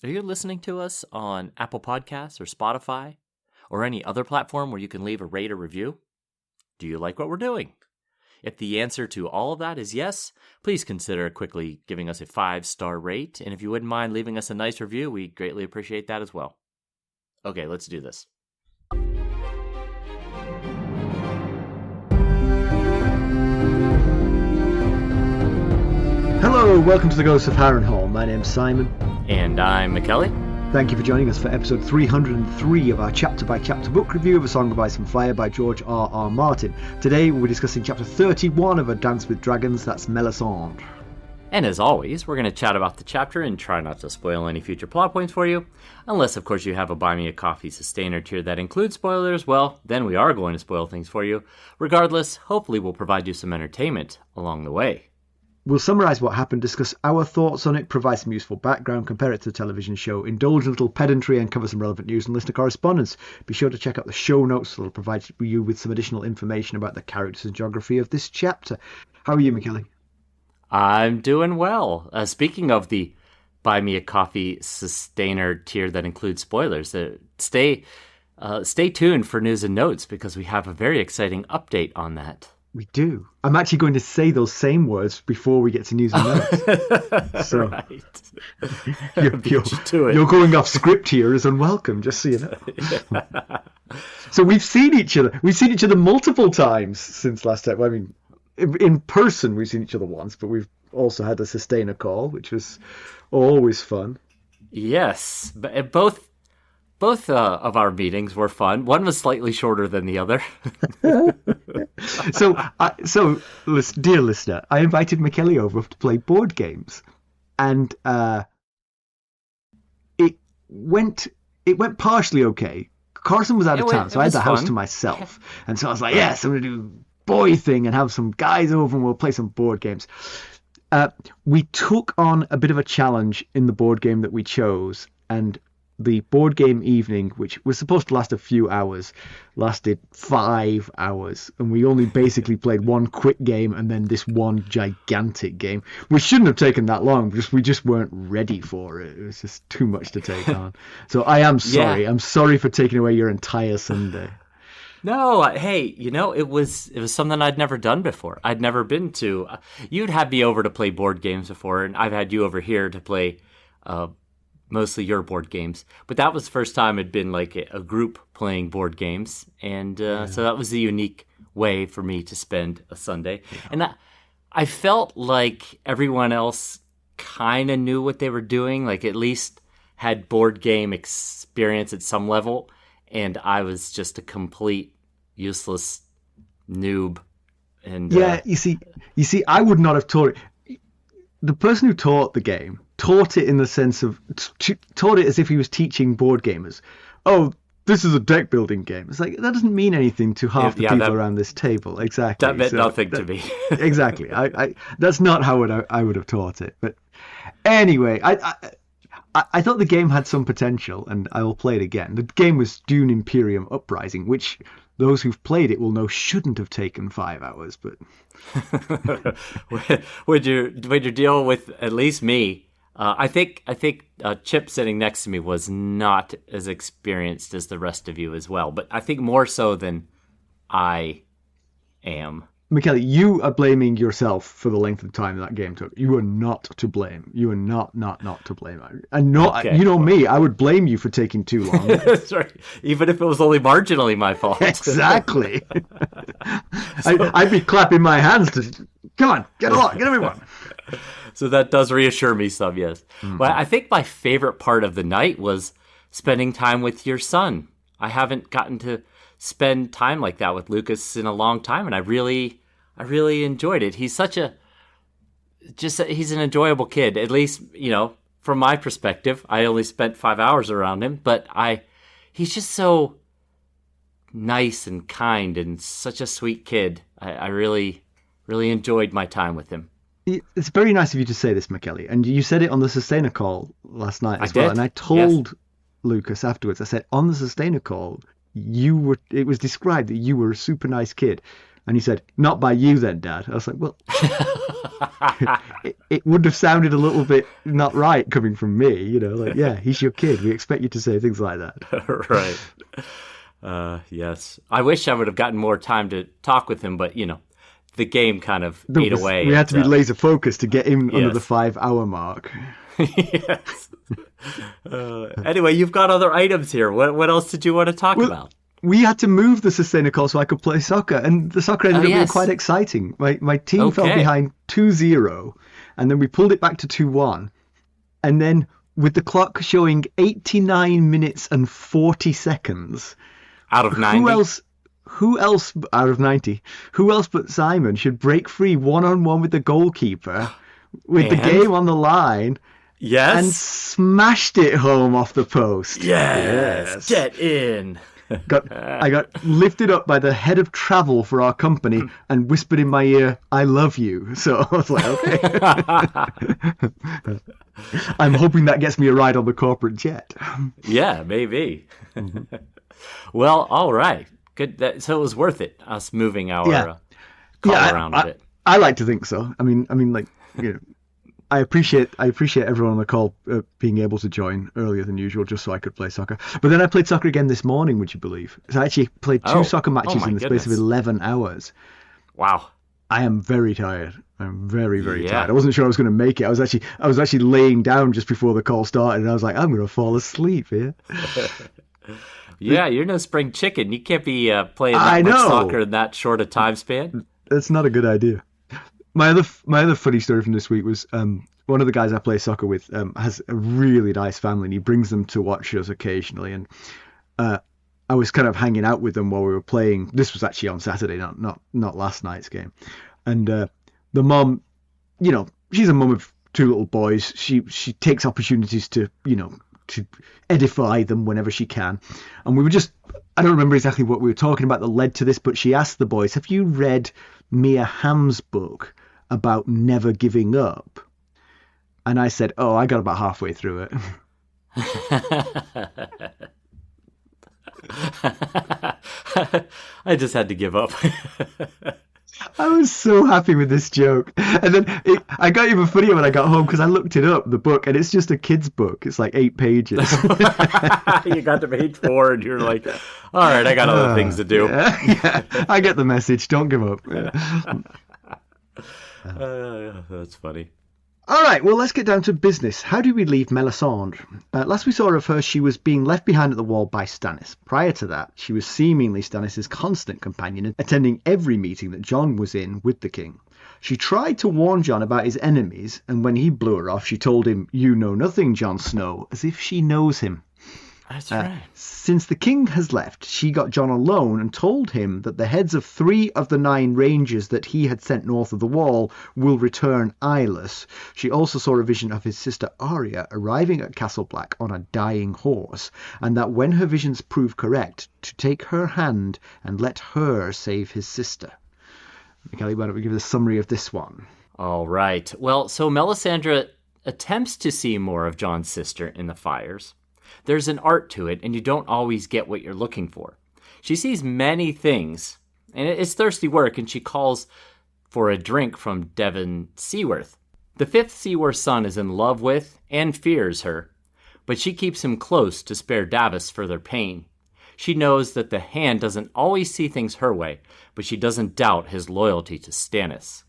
Are you listening to us on Apple Podcasts or Spotify or any other platform where you can leave a rate or review? Do you like what we're doing? If the answer to all of that is yes, please consider quickly giving us a 5-star rate. And if you wouldn't mind leaving us a nice review, we greatly appreciate that as well. Okay, let's do this. Hello, welcome to the Ghosts of Harrenhal. My name's Simon. And I'm Mackelly. Thank you for joining us for episode 303 of our chapter-by-chapter book review of A Song of Ice and Fire by George R.R. Martin. Today we're discussing chapter 31 of A Dance with Dragons, that's Melisandre. And as always, we're going to chat about the chapter and try not to spoil any future plot points for you. Unless, of course, you have a Buy Me a Coffee Sustainer tier that includes spoilers, well, then we are going to spoil things for you. Regardless, hopefully we'll provide you some entertainment along the way. We'll summarise what happened, discuss our thoughts on it, provide some useful background, compare it to the television show, indulge in a little pedantry and cover some relevant news and listener correspondence. Be sure to check out the show notes, that'll provide you with some additional information about the characters and geography of this chapter. How are you, Mackelly? I'm doing well. Speaking of the Buy Me a Coffee Sustainer tier that includes spoilers, stay tuned for news and notes because we have a very exciting update on that. We do. I'm actually going to say those same words before we get to news and notes. So right. You're going off script here is unwelcome, just so you know. Yeah. So we've seen each other. We've seen each other multiple times since last time. I mean, in person we've seen each other once, but we've also had a sustainer call, which was always fun. Yes, but both of our meetings were fun. One was slightly shorter than the other. So, dear listener, I invited Mackelly over to play board games, and it went partially okay. Carson was out of town, so I had the house to myself, and so I was like, yes, I'm going to do boy thing and have some guys over and we'll play some board games. We took on a bit of a challenge in the board game that we chose, and the board game evening, which was supposed to last a few hours, lasted 5 hours, and we only basically played one quick game and then this one gigantic game, which shouldn't have taken that long because we just weren't ready for it. It was just too much to take on. So I am sorry. Yeah. I'm sorry for taking away your entire Sunday. No, hey, it was something I'd never done before. I'd never been to. You'd had me over to play board games before, and I've had you over here to play mostly your board games. But that was the first time it'd been like a group playing board games, and so that was a unique way for me to spend a Sunday. Yeah. And I felt like everyone else kind of knew what they were doing, like at least had board game experience at some level. And I was just a complete useless noob. And you see, I would not have taught it. The person who taught the game taught it in the sense of taught it as if he was teaching board gamers. Oh, this is a deck building game. It's like that doesn't mean anything to half the people around this table. Exactly. That meant nothing to me. Exactly. I that's not how I would have taught it. But anyway, I thought the game had some potential, and I will play it again. The game was Dune Imperium Uprising, which those who've played it will know shouldn't have taken 5 hours. But would you deal with at least me? I think Chip sitting next to me was not as experienced as the rest of you as well, but I think more so than I am. Mackelly, you are blaming yourself for the length of time that game took. You are not to blame. You are not to blame. And okay. You know me, I would blame you for taking too long. That's right. Even if it was only marginally my fault. Exactly. I'd be clapping my hands to, come on, get along, get everyone. So that does reassure me some, yes. Mm-hmm. Well, I think my favorite part of the night was spending time with your son. I haven't gotten to spend time like that with Lucas in a long time, and I really enjoyed it. He's he's an enjoyable kid, at least, from my perspective. I only spent 5 hours around him, but he's just so nice and kind and such a sweet kid. I really enjoyed my time with him. It's very nice of you to say this, Mackelly, and you said it on the Sustainer call last night as well. And I told Lucas afterwards, I said, on the Sustainer call, it was described that you were a super nice kid. And he said, not by you then, Dad. I was like, well, it would have sounded a little bit not right coming from me, like, yeah, he's your kid. We expect you to say things like that. Right. Yes. I wish I would have gotten more time to talk with him, but, the game kind of ate away. We had to be laser focused to get him under the 5-hour mark. Yes. Anyway, you've got other items here. What else did you want to talk about? We had to move the Sustainer so I could play soccer, and the soccer ended up being quite exciting. My team fell behind 2-0, and then we pulled it back to 2-1, and then with the clock showing 89 minutes and 40 seconds out of 90. Who else out of 90? Who else but Simon should break free one-on-one with the goalkeeper with the game on the line? Yes, and smashed it home off the post. Yes. Get in. I got lifted up by the head of travel for our company and whispered in my ear, "I love you." So I was like, okay. I'm hoping that gets me a ride on the corporate jet. Yeah, maybe. Well, all right. Good. So it was worth it, us moving our call around a bit. I like to think so. I mean, like, I appreciate everyone on the call being able to join earlier than usual just so I could play soccer. But then I played soccer again this morning, would you believe? So I actually played 2 soccer matches in the space of 11 hours. Wow. I am very tired. I'm very, very tired. I wasn't sure I was going to make it. I was actually laying down just before the call started, and I was like, I'm going to fall asleep here. Yeah, you're no spring chicken. You can't be playing that much soccer in that short a time span. That's not a good idea. My other funny story from this week was one of the guys I play soccer with has a really nice family, and he brings them to watch us occasionally. And I was kind of hanging out with them while we were playing. This was actually on Saturday, not last night's game. And the mom, she's a mum of 2 little boys. She takes opportunities to edify them whenever she can. And we were I don't remember exactly what we were talking about that led to this, but she asked the boys, have you read Mia Hamm's book about never giving up? And I said, I got about halfway through it. I just had to give up. I was so happy with this joke. And then I got even funnier when I got home because I looked it up, the book, and it's just a kid's book. It's like 8 pages. You got to page 4 and you're like, all right, I got other things to do. Yeah, I get the message. Don't give up. That's funny. All right, well, let's get down to business. How do we leave Melisandre? Last we saw of her, she was being left behind at the wall by Stannis. Prior to that, she was seemingly Stannis' constant companion, attending every meeting that Jon was in with the king. She tried to warn Jon about his enemies, and when he blew her off, she told him, "You know nothing, Jon Snow," as if she knows him. That's right. Since the king has left, she got Jon alone and told him that the heads of 3 of the 9 rangers that he had sent north of the wall will return eyeless. She also saw a vision of his sister Arya arriving at Castle Black on a dying horse, and that when her visions prove correct, to take her hand and let her save his sister. Mackelly, why don't we give a summary of this one? All right. Well, so Melisandre attempts to see more of Jon's sister in the fires. There's an art to it, and you don't always get what you're looking for. She sees many things, and it's thirsty work, and she calls for a drink from Devon Seaworth. The 5th Seaworth son is in love with and fears her, but she keeps him close to spare Davos further pain. She knows that the Hand doesn't always see things her way, but she doesn't doubt his loyalty to Stannis.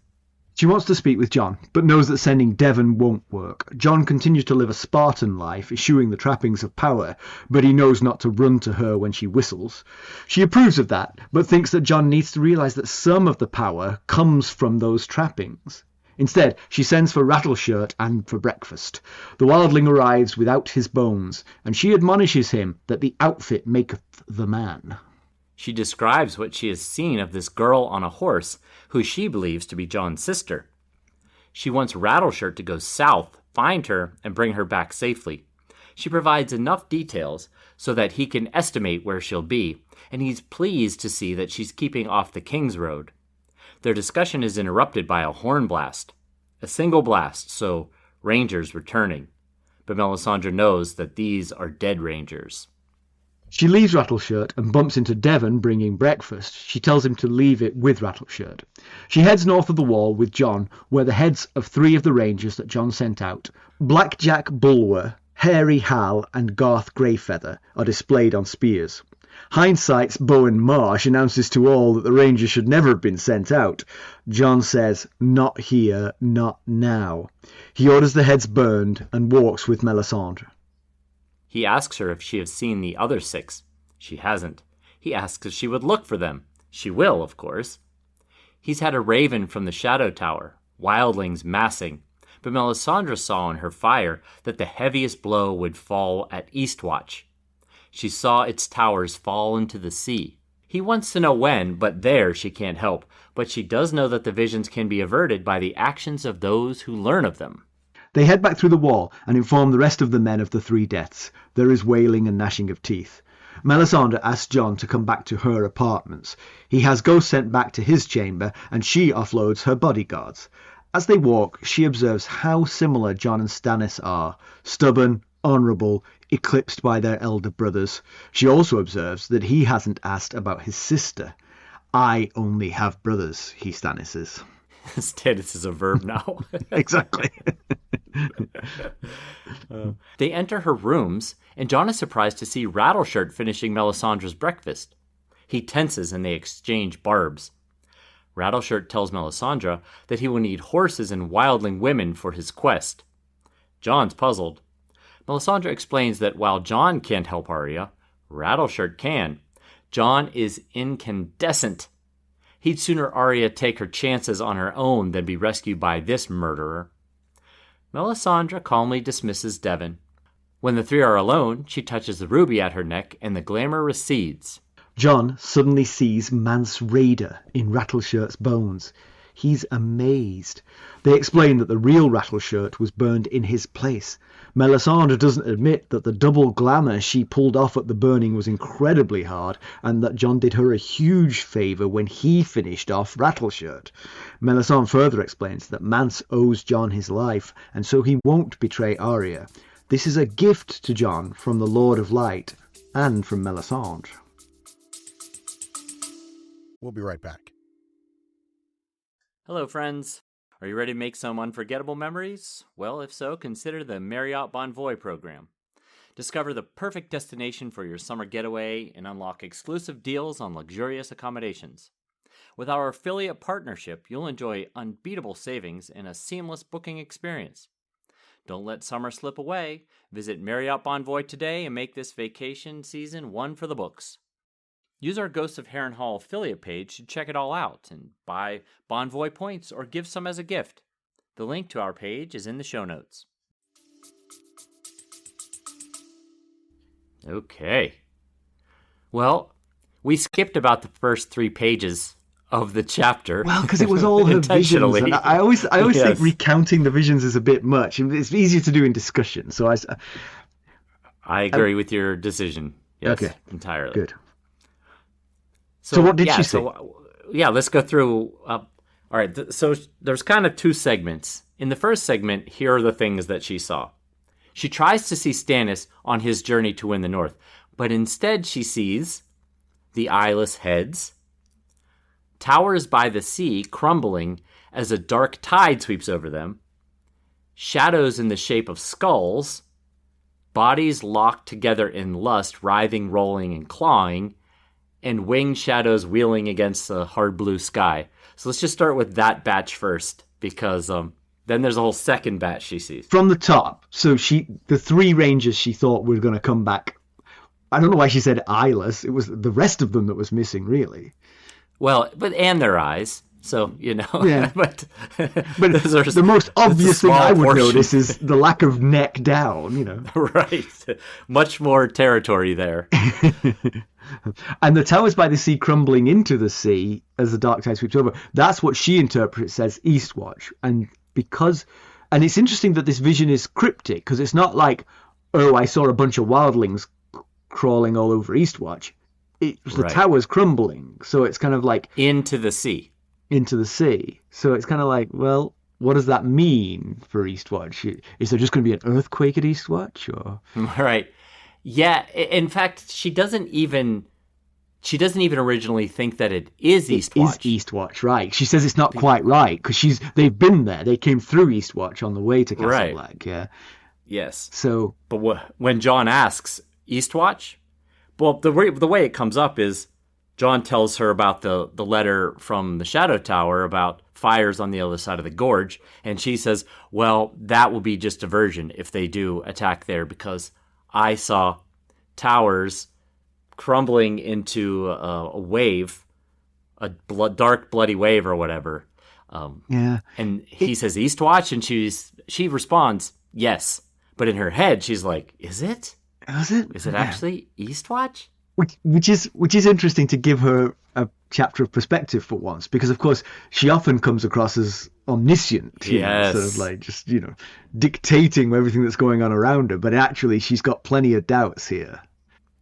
She wants to speak with Jon, but knows that sending Devon won't work. Jon continues to live a Spartan life, eschewing the trappings of power, but he knows not to run to her when she whistles. She approves of that, but thinks that Jon needs to realise that some of the power comes from those trappings. Instead, she sends for Rattleshirt and for breakfast. The wildling arrives without his bones, and she admonishes him that the outfit maketh the man. She describes what she has seen of this girl on a horse, who she believes to be Jon's sister. She wants Rattleshirt to go south, find her, and bring her back safely. She provides enough details so that he can estimate where she'll be, and he's pleased to see that she's keeping off the King's Road. Their discussion is interrupted by a horn blast. A single blast, so rangers returning. But Melisandre knows that these are dead rangers. She leaves Rattleshirt and bumps into Devon bringing breakfast. She tells him to leave it with Rattleshirt. She heads north of the wall with Jon, where the heads of 3 of the rangers that Jon sent out, Blackjack Bulwer, Hairy Hal and Garth Greyfeather, are displayed on spears. Hindsight's Bowen Marsh announces to all that the rangers should never have been sent out. Jon says, "Not here, not now." He orders the heads burned and walks with Melisandre. He asks her if she has seen the other 6. She hasn't. He asks if she would look for them. She will, of course. He's had a raven from the Shadow Tower, wildlings massing, but Melisandre saw in her fire that the heaviest blow would fall at Eastwatch. She saw its towers fall into the sea. He wants to know when, but there she can't help. But she does know that the visions can be averted by the actions of those who learn of them. They head back through the wall and inform the rest of the men of the 3 deaths. There is wailing and gnashing of teeth. Melisandre asks Jon to come back to her apartments. He has Ghost sent back to his chamber, and she offloads her bodyguards. As they walk, she observes how similar Jon and Stannis are. Stubborn, honourable, eclipsed by their elder brothers. She also observes that he hasn't asked about his sister. "I only have brothers," he Stannises. Stannis is a verb now. Exactly. They enter her rooms, and Jon is surprised to see Rattleshirt finishing Melisandre's breakfast. He tenses and they exchange barbs. Rattleshirt tells Melisandre that he will need horses and wildling women for his quest. Jon's puzzled. Melisandre explains that while Jon can't help Arya, Rattleshirt can. Jon is incandescent. He'd sooner Arya take her chances on her own than be rescued by this murderer. Melisandre calmly dismisses Devon. When the 3 are alone, she touches the ruby at her neck and the glamour recedes. Jon suddenly sees Mance Rayder in Rattleshirt's bones. He's amazed. They explain that the real Rattleshirt was burned in his place. Melisandre doesn't admit that the double glamour she pulled off at the burning was incredibly hard, and that Jon did her a huge favour when he finished off Rattleshirt. Melisandre further explains that Mance owes Jon his life, and so he won't betray Arya. This is a gift to Jon from the Lord of Light, and from Melisandre. We'll be right back. Hello, friends. Are you ready to make some unforgettable memories? Well, if so, consider the Marriott Bonvoy program. Discover the perfect destination for your summer getaway and unlock exclusive deals on luxurious accommodations. With our affiliate partnership, you'll enjoy unbeatable savings and a seamless booking experience. Don't let summer slip away. Visit Marriott Bonvoy today and make this vacation season one for the books. Use our Ghosts of Harrenhal affiliate page to check it all out and buy Bonvoy points or give some as a gift. The link to our page is in the show notes. Okay. Well, we skipped about the first 3 pages of the chapter. Well, because it was all her visions. And I always think recounting the visions is a bit much. It's easier to do in discussion. So I agree with your decision. Yes, okay. Entirely. Good. So what did she say? Let's go through. All right, so there's kind of 2 segments. In the first segment, here are the things that she saw. She tries to see Stannis on his journey to win the North, but instead she sees the eyeless heads, towers by the sea crumbling as a dark tide sweeps over them, shadows in the shape of skulls, bodies locked together in lust, writhing, rolling, and clawing, and winged shadows wheeling against the hard blue sky. So let's just start with that batch first, because then there's a whole second batch she sees. From the top, so the 3 rangers she thought were going to come back. I don't know why she said eyeless. It was the rest of them that was missing, really. Well, and their eyes. So, Yeah. but the most obvious thing I would notice is the lack of neck down, Right. Much more territory there. And the towers by the sea crumbling into the sea as the dark tide sweeps over, that's what she interprets as Eastwatch. And it's interesting that this vision is cryptic, because it's not like, oh, I saw a bunch of wildlings crawling all over Eastwatch. It was the towers crumbling. So it's kind of like... Into the sea. So it's kind of like, well, what does that mean for Eastwatch? Is there just going to be an earthquake at Eastwatch? Or? Right. Yeah, in fact, she doesn't even originally think that it is Eastwatch. It is Eastwatch, right? She says it's not quite right because they've been there. They came through Eastwatch on the way to Castle Black. Yeah. Yes. So, but when Jon asks Eastwatch, well, the way it comes up is Jon tells her about the letter from the Shadow Tower about fires on the other side of the gorge, and she says, "Well, that will be just diversion if they do attack there because I saw towers crumbling into a wave, a dark, bloody wave or whatever." And he says Eastwatch, and she responds, "Yes." But in her head, she's like, "Is it? Is it actually Eastwatch?" Which is interesting to give her a chapter of perspective for once, because of course she often comes across as omniscient, yes. Sort of like just dictating everything that's going on around her. But actually, she's got plenty of doubts here.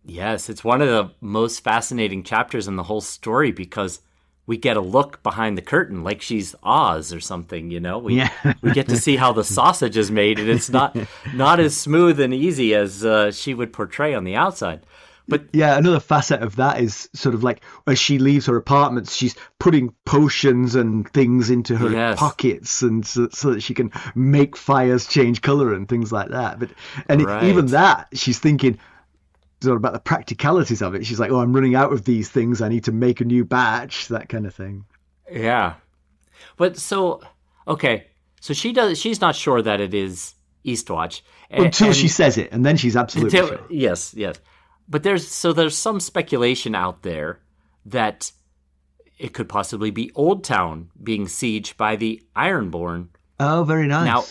Yes, it's one of the most fascinating chapters in the whole story because we get a look behind the curtain like she's Oz or something, We get to see how the sausage is made, and it's not as smooth and easy as she would portray on the outside. But yeah, another facet of that is sort of like as she leaves her apartments, she's putting potions and things into her pockets, and so that she can make fires change color and things like that. But even that, she's thinking sort of about the practicalities of it. She's like, "Oh, I'm running out of these things. I need to make a new batch," that kind of thing. Yeah, but so she's not sure that it is Eastwatch until she says it, and then she's absolutely sure. Yes. But there's some speculation out there that it could possibly be Old Town being sieged by the Ironborn. Oh, very nice. Now,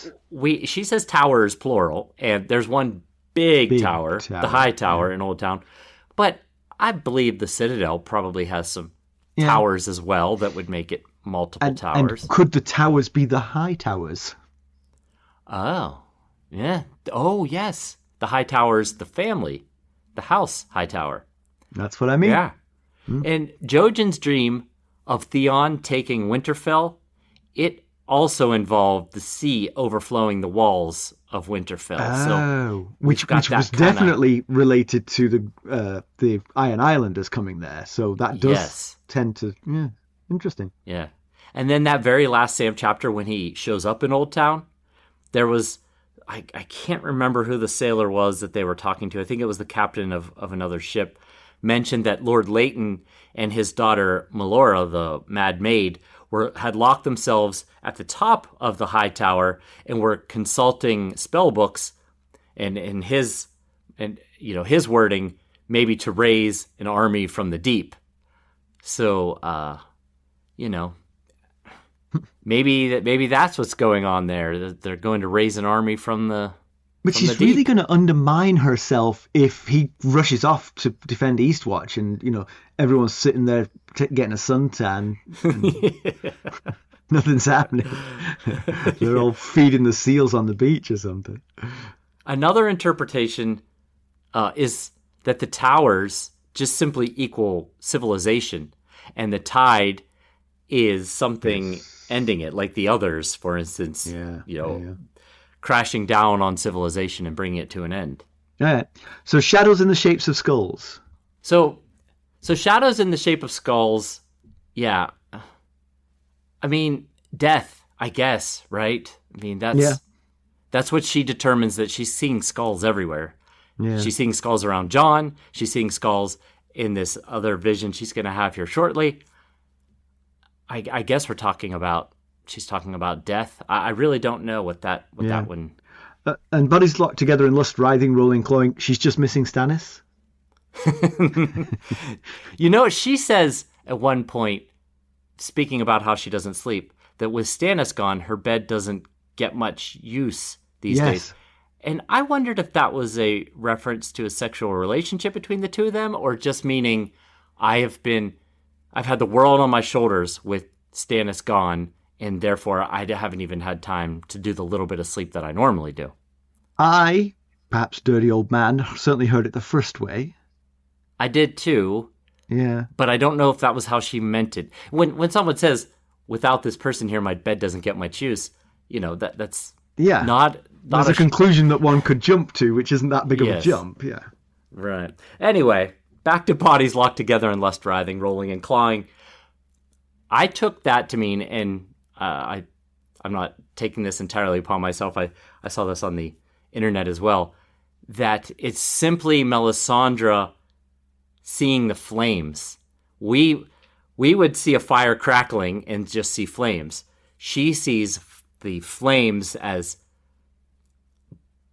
she says tower is plural, and there's one big tower, the High Tower in Old Town. But I believe the Citadel probably has some towers as well that would make it multiple towers. And could the towers be the High Towers? Oh, yeah. Oh, yes. The High Tower's the family. The house Hightower. That's what I mean. Yeah. And Jojen's dream of Theon taking Winterfell, it also involved the sea overflowing the walls of Winterfell. Which was definitely related to the Iron Islanders coming there. So that does tend to, interesting. Yeah. And then that very last Sam chapter when he shows up in Old Town, there was... I can't remember who the sailor was that they were talking to. I think it was the captain of another ship, mentioned that Lord Leighton and his daughter Melora, the Mad Maid, had locked themselves at the top of the High Tower and were consulting spell books and his wording, maybe to raise an army from the deep. So, Maybe that's what's going on there. They're going to raise an army from the. But she's really going to undermine herself if he rushes off to defend Eastwatch, and everyone's sitting there getting a suntan. Nothing's happening. They're all feeding the seals on the beach or something. Another interpretation is that the towers just simply equal civilization, and the tide is something ending it, like the others, for instance, crashing down on civilization and bringing it to an end. Yeah. So shadows in the shapes of skulls. So shadows in the shape of skulls, yeah. I mean, death, I guess, right? I mean, that's what she determines, that she's seeing skulls everywhere. Yeah. She's seeing skulls around Jon. She's seeing skulls in this other vision she's going to have here shortly. I guess she's talking about death. I really don't know what that one. And bodies locked together in lust, writhing, rolling, clawing. She's just missing Stannis. She says at one point, speaking about how she doesn't sleep, that with Stannis gone, her bed doesn't get much use these days. And I wondered if that was a reference to a sexual relationship between the two of them, or just meaning I've had the world on my shoulders with Stannis gone, and therefore I haven't even had time to do the little bit of sleep that I normally do. I, perhaps dirty old man, certainly heard it the first way. I did too. Yeah. But I don't know if that was how she meant it. When someone says, without this person here, my bed doesn't get much use, that's not There's a conclusion that one could jump to, which isn't that big of a jump. Yeah. Right. Anyway, back to bodies locked together and lust writhing, rolling, and clawing. I took that to mean, and I'm not taking this entirely upon myself. I saw this on the internet as well, that it's simply Melisandre seeing the flames. We would see a fire crackling and just see flames. She sees the flames as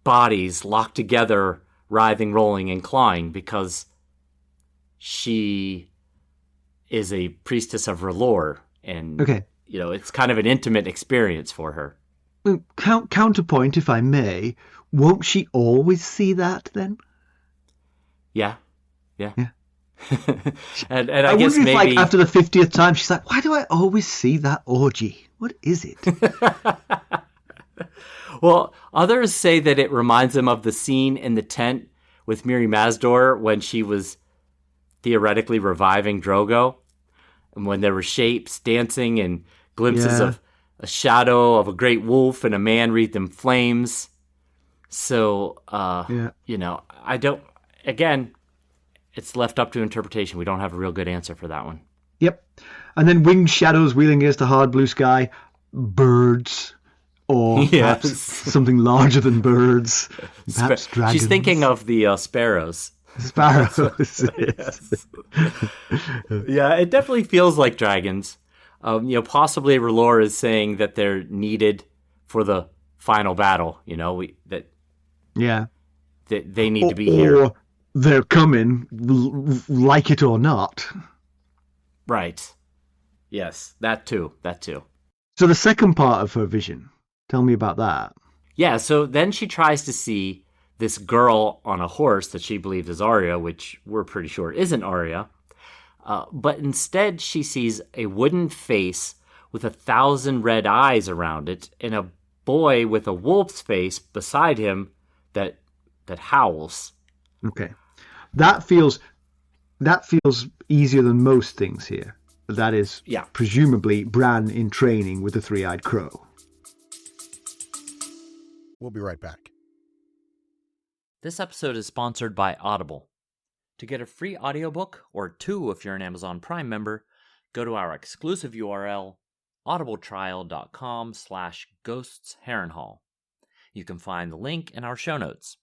bodies locked together, writhing, rolling, and clawing, because she is a priestess of R'hllor, and it's kind of an intimate experience for her. Well, counterpoint, if I may, won't she always see that then? Yeah. and I guess wonder if, maybe after the 50th time, she's like, why do I always see that orgy? What is it? Well, others say that it reminds them of the scene in the tent with Mirri Mazdor when she was theoretically reviving Drogo, and when there were shapes dancing and glimpses of a shadow of a great wolf and a man wreathed in flames. So, I don't, again, it's left up to interpretation. We don't have a real good answer for that one. Yep. And then winged shadows wheeling against a hard blue sky, birds, or perhaps something larger than birds, perhaps dragons. She's thinking of the sparrows. Sparrows. Yes. Yeah, it definitely feels like dragons. Possibly R'hllor is saying that they're needed for the final battle. That they need to be here. Or they're coming, like it or not. Right. Yes, that too. So the second part of her vision, tell me about that. Yeah, so then she tries to see this girl on a horse that she believed is Arya, which we're pretty sure isn't Arya. But instead she sees a wooden face with 1,000 red eyes around it, and a boy with a wolf's face beside him that howls. Okay. That feels easier than most things here. That is presumably Bran in training with the three-eyed crow. We'll be right back. This episode is sponsored by Audible. To get a free audiobook, or 2 if you're an Amazon Prime member, go to our exclusive URL, audibletrial.com/ghostsharrenhal. You can find the link in our show notes.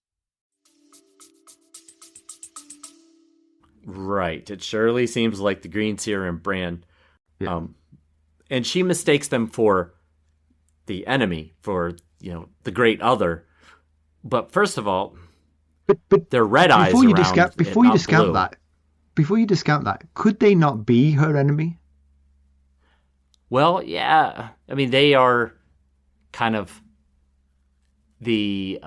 Right, it surely seems like the Green Seer and Bran. Yeah. And she mistakes them for the enemy, for, the great other. But first of all, but their red eyes before you around before you discount that, could they not be her enemy? Well, yeah. I mean, they are kind of the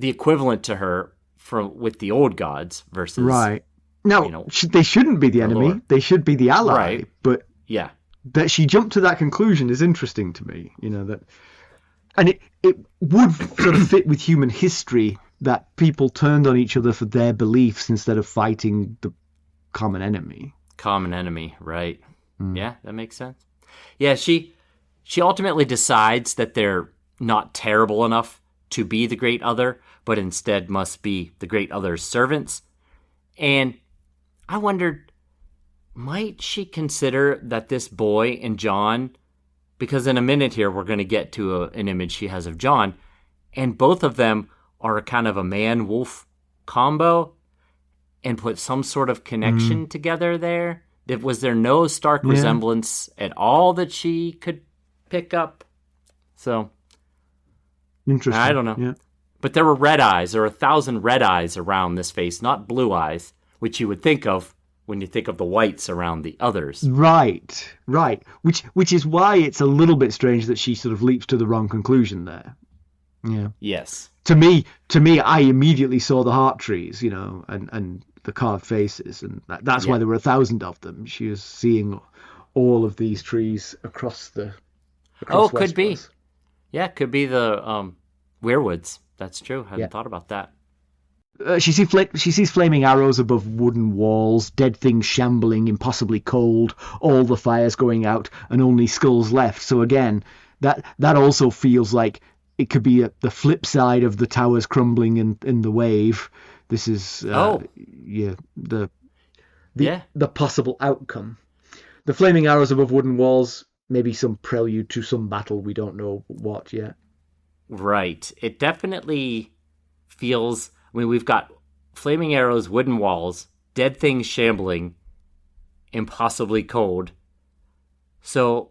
equivalent to her with the old gods versus right. No, they shouldn't be the enemy. Lord. They should be the ally. Right. But yeah, that she jumped to that conclusion is interesting to me. That, and it would sort of fit with human history that people turned on each other for their beliefs instead of fighting the common enemy. Common enemy, right? Yeah, that makes sense. Yeah, she ultimately decides that they're not terrible enough to be the great other, but instead must be the great other's servants. And I wondered, might she consider that this boy and Jon, because in a minute here we're going to get to an image she has of Jon, and both of them are kind of a man-wolf combo, and put some sort of connection together there? Was there no Stark resemblance at all that she could pick up? So, interesting. I don't know. Yeah. But there were red eyes. There were 1,000 red eyes around this face, not blue eyes, which you would think of when you think of the whites around the others. Right. Which is why it's a little bit strange that she sort of leaps to the wrong conclusion there. Yeah. Yes. To me, I immediately saw the heart trees, and the carved faces, and that's why there were 1,000 of them. She was seeing all of these trees across could be. Yeah, could be the weirwoods. That's true. I hadn't thought about that. She sees flaming arrows above wooden walls, dead things shambling, impossibly cold, all the fires going out, and only skulls left. So again, that also feels like it could be the flip side of the towers crumbling in the wave. This is the possible outcome. The flaming arrows above wooden walls, maybe some prelude to some battle. We don't know what yet. Right. It definitely feels... I mean, we've got flaming arrows, wooden walls, dead things shambling, impossibly cold. So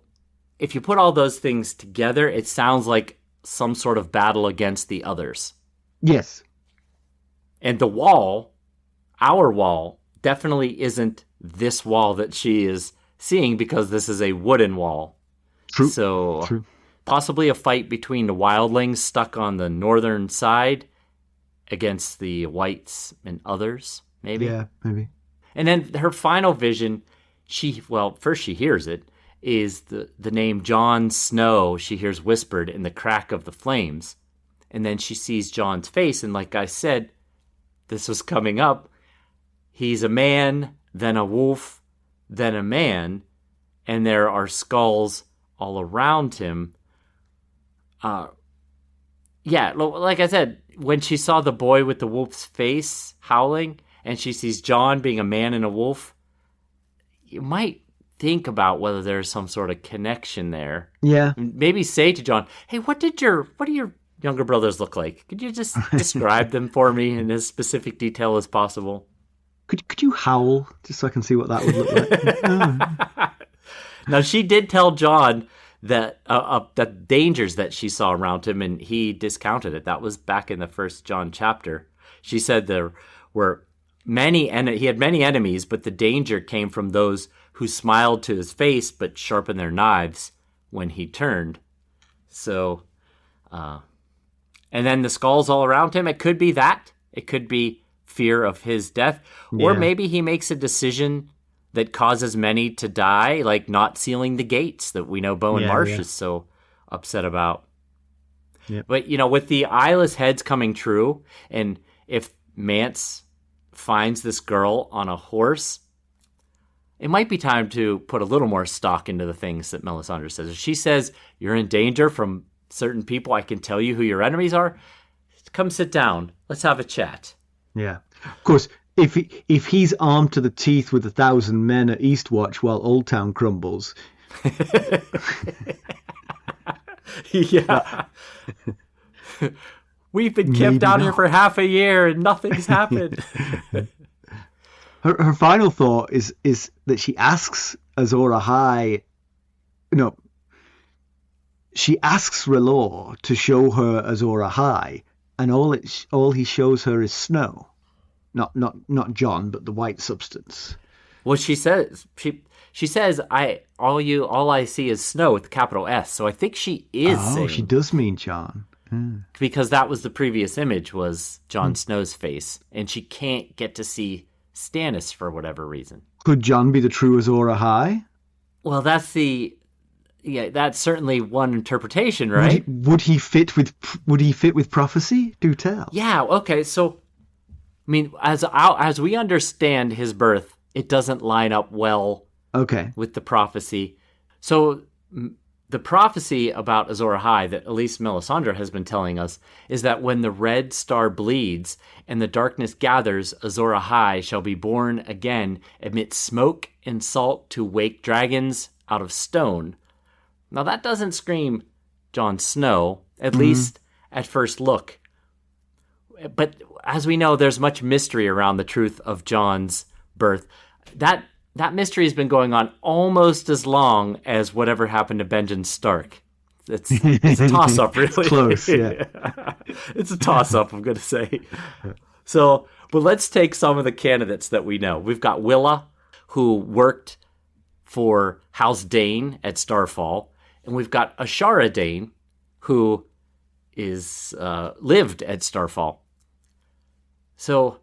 if you put all those things together, it sounds like some sort of battle against the others. Yes. And the wall, our wall, definitely isn't this wall that she is seeing, because this is a wooden wall. True. So True. Possibly a fight between the wildlings stuck on the northern side against the whites and others, maybe? Yeah, maybe. And then her final vision, first she hears it, is the name Jon Snow. She hears whispered in the crack of the flames. And then she sees Jon's face, and like I said, this was coming up. He's a man, then a wolf, then a man, and there are skulls all around him. Like I said, when she saw the boy with the wolf's face howling, and she sees Jon being a man and a wolf, you might think about whether there's some sort of connection there. Yeah. Maybe say to Jon, hey, what do your younger brothers look like? Could you just describe them for me in as specific detail as possible? Could you howl, just so I can see what that would look like? Now, she did tell Jon that the dangers that she saw around him, and he discounted it. That was back in the first Jon chapter. She said there were he had many enemies, but the danger came from those who smiled to his face but sharpened their knives when he turned. So, and then the skulls all around him, it could be that. It could be fear of his death. Or maybe he makes a decision that causes many to die, like not sealing the gates that we know Bowen Marsh is so upset about. Yep. But, with the eyeless heads coming true, and if Mance finds this girl on a horse, it might be time to put a little more stock into the things that Melisandre says. If she says, you're in danger from certain people, I can tell you who your enemies are, come sit down. Let's have a chat. Yeah. Of course, if he's armed to the teeth with 1,000 men at Eastwatch while Old Town crumbles... yeah. We've been kept down here for half a year and nothing's happened. Her final thought is that she asks Azor Ahai... No. She asks R'hllor to show her Azor Ahai, and all he shows her is snow. Not Jon, but the white substance. Well, she says all I see is snow with the capital S. So I think she is saying, she does mean Jon. Because that was the previous image, was Jon Snow's face, and she can't get to see Stannis for whatever reason. Could Jon be the true Azor Ahai? Well, that's certainly one interpretation, right? Would he fit with prophecy? Do tell. Yeah. Okay. So, I mean, as we understand his birth, it doesn't line up well. Okay. With the prophecy. So the prophecy about Azor Ahai that at least Melisandre has been telling us is that when the red star bleeds and the darkness gathers, Azor Ahai shall be born again amidst smoke and salt to wake dragons out of stone. Now that doesn't scream Jon Snow, at least at first look. But as we know, there's much mystery around the truth of Jon's birth. That mystery has been going on almost as long as whatever happened to Benjen Stark. It's a toss-up, really. It's close, yeah. It's a toss-up, I'm going to say. So, but let's take some of the candidates that we know. We've got Willa, who worked for House Dane at Starfall. And we've got Ashara Dane, who is lived at Starfall. So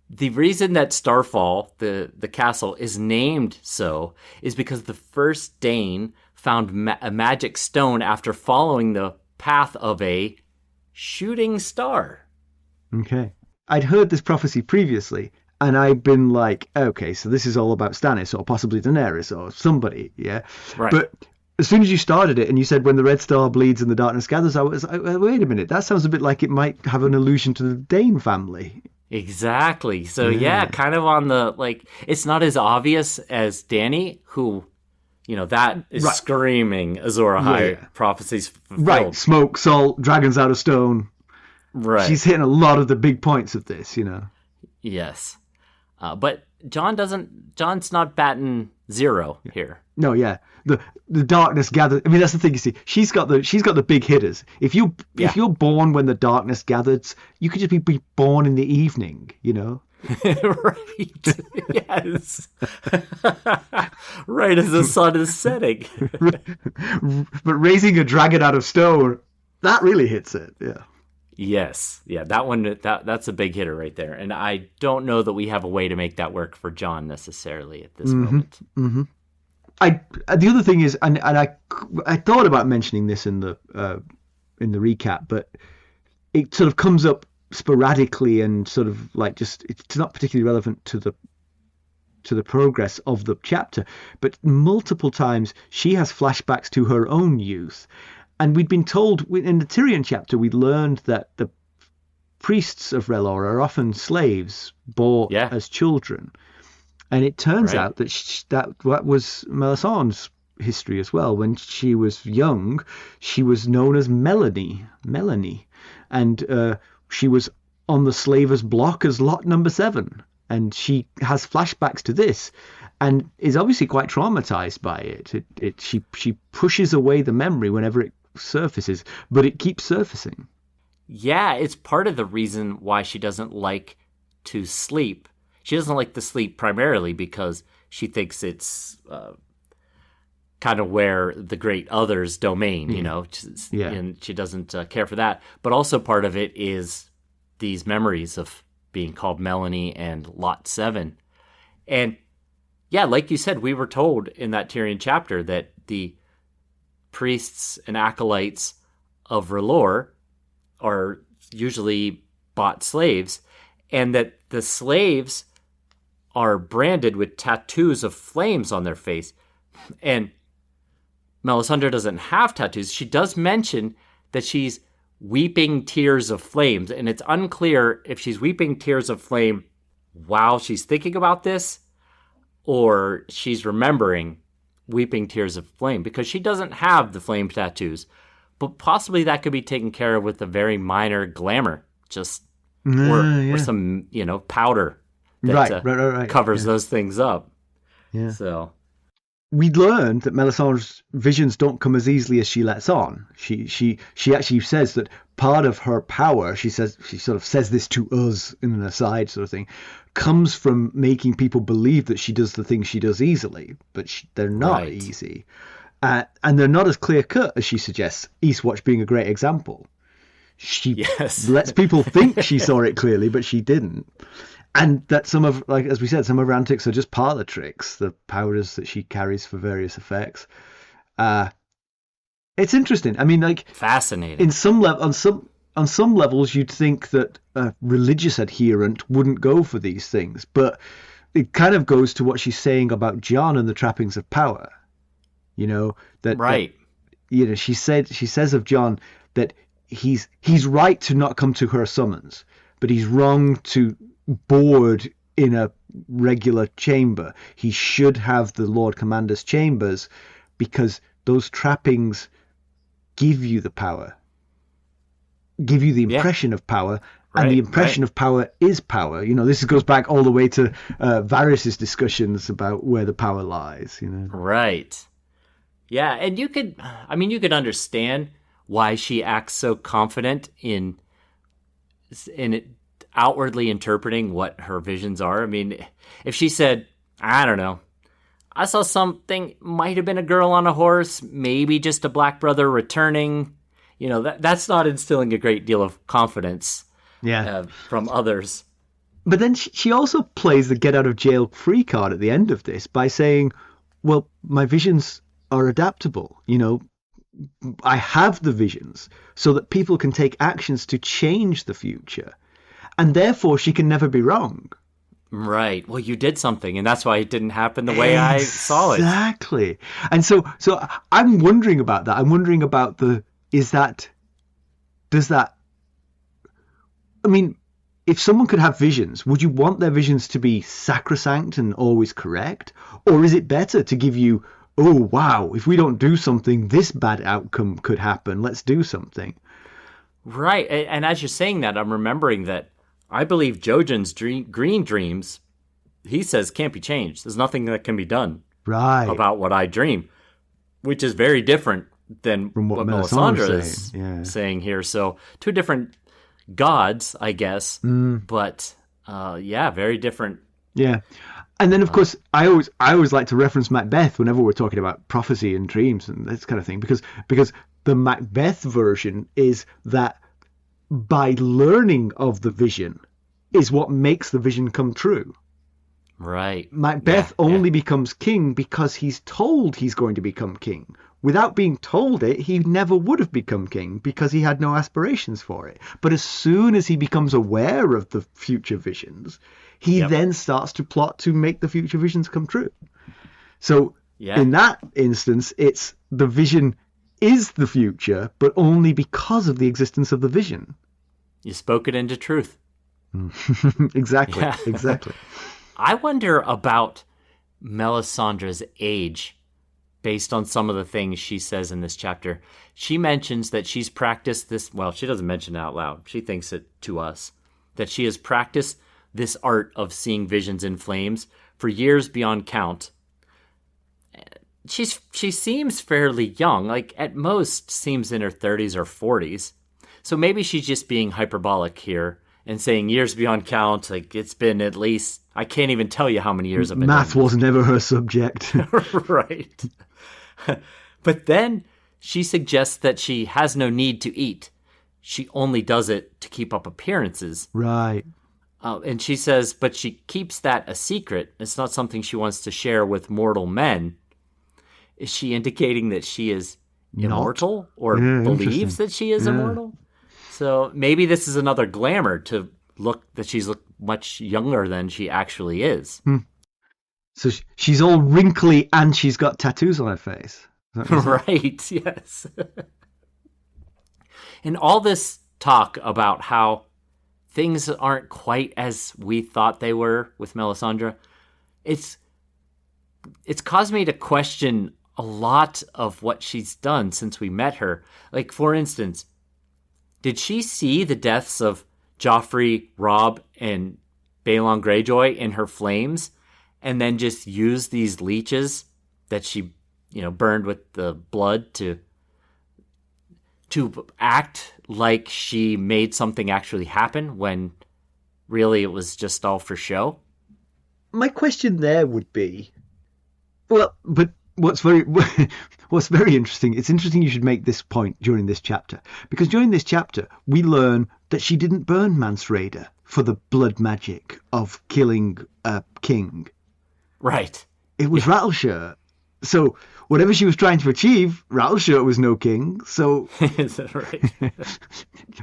the reason that Starfall, the castle, is named so is because the first Dane found a magic stone after following the path of a shooting star. Okay. I'd heard this prophecy previously, and I'd been like, okay, so this is all about Stannis or possibly Daenerys or somebody, yeah? Right. But as soon as you started it and you said when the red star bleeds and the darkness gathers, I was like, wait a minute, that sounds a bit like it might have an allusion to the Dane family. Exactly. So yeah, kind of on the, like, it's not as obvious as Dany, who, that is screaming Azor Ahai prophecies fulfilled. Right. Smoke, salt, dragons out of stone. Right. She's hitting a lot of the big points of this, Yes. But Jon's not batting zero here. No, yeah. The darkness gathers. I mean, that's the thing. You see, she's got the big hitters. If you're born when the darkness gathers, you could just be born in the evening. Right. Yes. Right as the sun is setting. But raising a dragon out of stone, that really hits it. Yeah. Yes. Yeah, that one, that's a big hitter right there. And I don't know that we have a way to make that work for Jon necessarily at this moment. Mm-hmm. The other thing is, and I thought about mentioning this in the recap, but it sort of comes up sporadically and sort of like it's not particularly relevant to the progress of the chapter, but multiple times she has flashbacks to her own youth. And we'd been told in the Tyrion chapter, we learned that the priests of R'hllor are often slaves bought as children. And it turns out that that was Melisandre's history as well. When she was young, she was known as Melanie. And she was on the slavers' block as lot number 7. And she has flashbacks to this and is obviously quite traumatized by it. She pushes away the memory whenever it surfaces, but it keeps surfacing. Yeah, it's part of the reason why she doesn't like to sleep. She doesn't like to sleep primarily because she thinks it's kind of where the great other's domain, and she doesn't care for that. But also part of it is these memories of being called Melanie and Lot 7. And yeah, like you said, we were told in that Tyrion chapter that the priests and acolytes of R'hllor are usually bought slaves, and that the slaves are branded with tattoos of flames on their face. And Melisandre doesn't have tattoos. She does mention that she's weeping tears of flames, and it's unclear if she's weeping tears of flame while she's thinking about this or she's remembering weeping tears of flame, because she doesn't have the flame tattoos. But possibly that could be taken care of with a very minor glamour, or some powder that covers those things up. Yeah. So we learned that Melisandre's visions don't come as easily as she lets on. She actually says that part of her power, she sort of says this to us in an aside sort of thing, comes from making people believe that she does the things she does easily, but they're not easy. And they're not as clear-cut as she suggests, Eastwatch being a great example. She lets people think she saw it clearly, but she didn't. And that some of, like as we said, some of her antics are just parlor tricks, the powders that she carries for various effects. It's interesting. I mean, like, fascinating. In on some levels, you'd think that a religious adherent wouldn't go for these things, but it kind of goes to what she's saying about Jon and the trappings of power. She says of Jon that he's right to not come to her summons, but he's wrong to board in a regular chamber. He should have the Lord Commander's chambers because those trappings give you the power, give you the impression of power, and the impression of power is power. This goes back all the way to Varys' discussions about where the power lies. Right. Yeah, and you could understand why she acts so confident in it, outwardly interpreting what her visions are. I mean, if she said, I don't know, I saw something, might have been a girl on a horse, maybe just a black brother returning, that's not instilling a great deal of confidence from others. But then she also plays the get out of jail free card at the end of this by saying, well, my visions are adaptable. I have the visions so that people can take actions to change the future. And therefore, she can never be wrong. Right. Well, you did something, and that's why it didn't happen the way I saw it. Exactly. And so I'm wondering about that. I'm wondering about if someone could have visions, would you want their visions to be sacrosanct and always correct? Or is it better to give you, oh, wow, if we don't do something, this bad outcome could happen. Let's do something. Right. And as you're saying that, I'm remembering that I believe Jojen's green dreams, he says, can't be changed. There's nothing that can be done about what I dream, which is very different than from what Melisandre is saying here. So two different gods, I guess, but very different. Yeah. And then, of course, I always like to reference Macbeth whenever we're talking about prophecy and dreams and this kind of thing, because the Macbeth version is that by learning of the vision is what makes the vision come true. Right. Macbeth only becomes king because he's told he's going to become king. Without being told it, he never would have become king because he had no aspirations for it. But as soon as he becomes aware of the future visions, he then starts to plot to make the future visions come true. So in that instance, it's the vision is the future, but only because of the existence of the vision. You spoke it into truth. Exactly. I wonder about Melisandre's age. Based on some of the things she says in this chapter. She mentions that she's practiced this, well, she doesn't mention it out loud. She thinks it to us, that she has practiced this art of seeing visions in flames for years beyond count. She seems fairly young, like at most seems in her 30s or 40s. So maybe she's just being hyperbolic here and saying years beyond count, like it's been at least, I can't even tell you how many years I've been Math was never her subject. Right. But then she suggests that she has no need to eat. She only does it to keep up appearances. Right. And she says, but she keeps that a secret. It's not something she wants to share with mortal men. Is she indicating that she is immortal or believes that she is immortal? So maybe this is another glamour to look that she's much younger than she actually is. So she's all wrinkly and she's got tattoos on her face. Right, yes. And all this talk about how things aren't quite as we thought they were with Melisandre, it's caused me to question a lot of what she's done since we met her. Like, for instance, did she see the deaths of Joffrey, Robb, and Balon Greyjoy in her flames and then just use these leeches that she, burned with the blood to act like she made something actually happen when really it was just all for show? My question there would be, well, but what's very interesting, it's interesting you should make this point during this chapter, because during this chapter we learn that she didn't burn Mance Rayder for the blood magic of killing a king. Right. It was Rattleshirt. So whatever she was trying to achieve, Rattleshirt was no king. So is that right?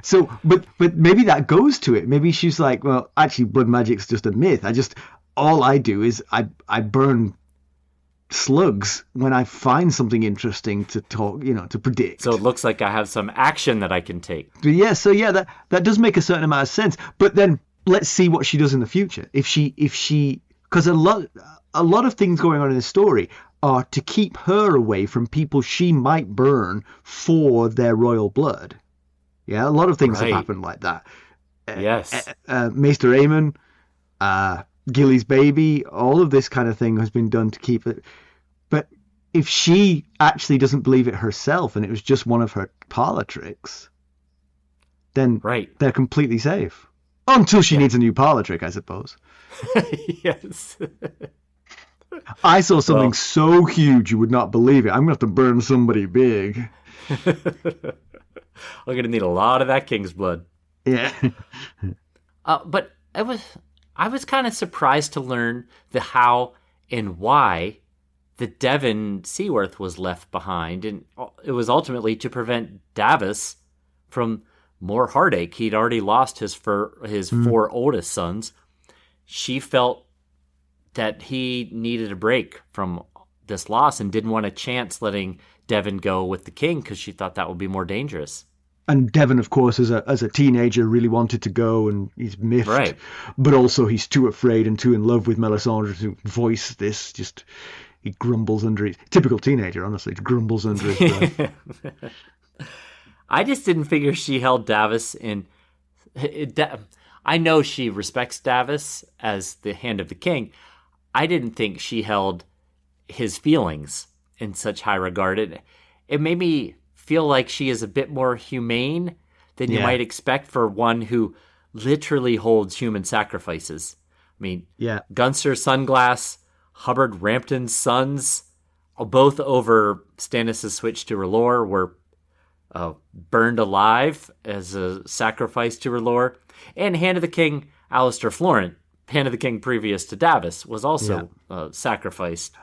So but maybe that goes to it. Maybe she's like, well, actually blood magic's just a myth. All I do is I burn slugs when I find something interesting to talk, to predict. So it looks like I have some action that I can take. But that does make a certain amount of sense. But then let's see what she does in the future. If she, because a lot of things going on in the story are to keep her away from people she might burn for their royal blood. Yeah, a lot of things have happened like that. Yes. Maester Aemon, Gilly's baby, all of this kind of thing has been done to keep it. But if she actually doesn't believe it herself and it was just one of her parlor tricks, then they're completely safe. Until she needs a new parlor trick, I suppose. Yes. I saw something so huge you would not believe it. I'm going to have to burn somebody big. I'm going to need a lot of that king's blood. Yeah. But I was kind of surprised to learn the how and why the Devon Seaworth was left behind. And it was ultimately to prevent Davos from more heartache. He'd already lost his four oldest sons. She felt that he needed a break from this loss and didn't want a chance letting Devon go with the king because she thought that would be more dangerous. And Devon, of course, as a teenager, really wanted to go, and he's miffed. Right. But also he's too afraid and too in love with Melisandre to voice this. Just he grumbles under it. Typical teenager, honestly. Grumbles under his breath. I just didn't figure she held Davos in... I know she respects Davos as the Hand of the King. I didn't think she held his feelings in such high regard. It made me feel like she is a bit more humane than you might expect for one who literally holds human sacrifices. I mean, Gunster Sunglass, Hubbard Rampton's sons, both over Stannis' switch to R'hllor, were burned alive as a sacrifice to R'hllor. And Hand of the King, Alistair Florent, Hand of the King previous to Davos, was also sacrificed.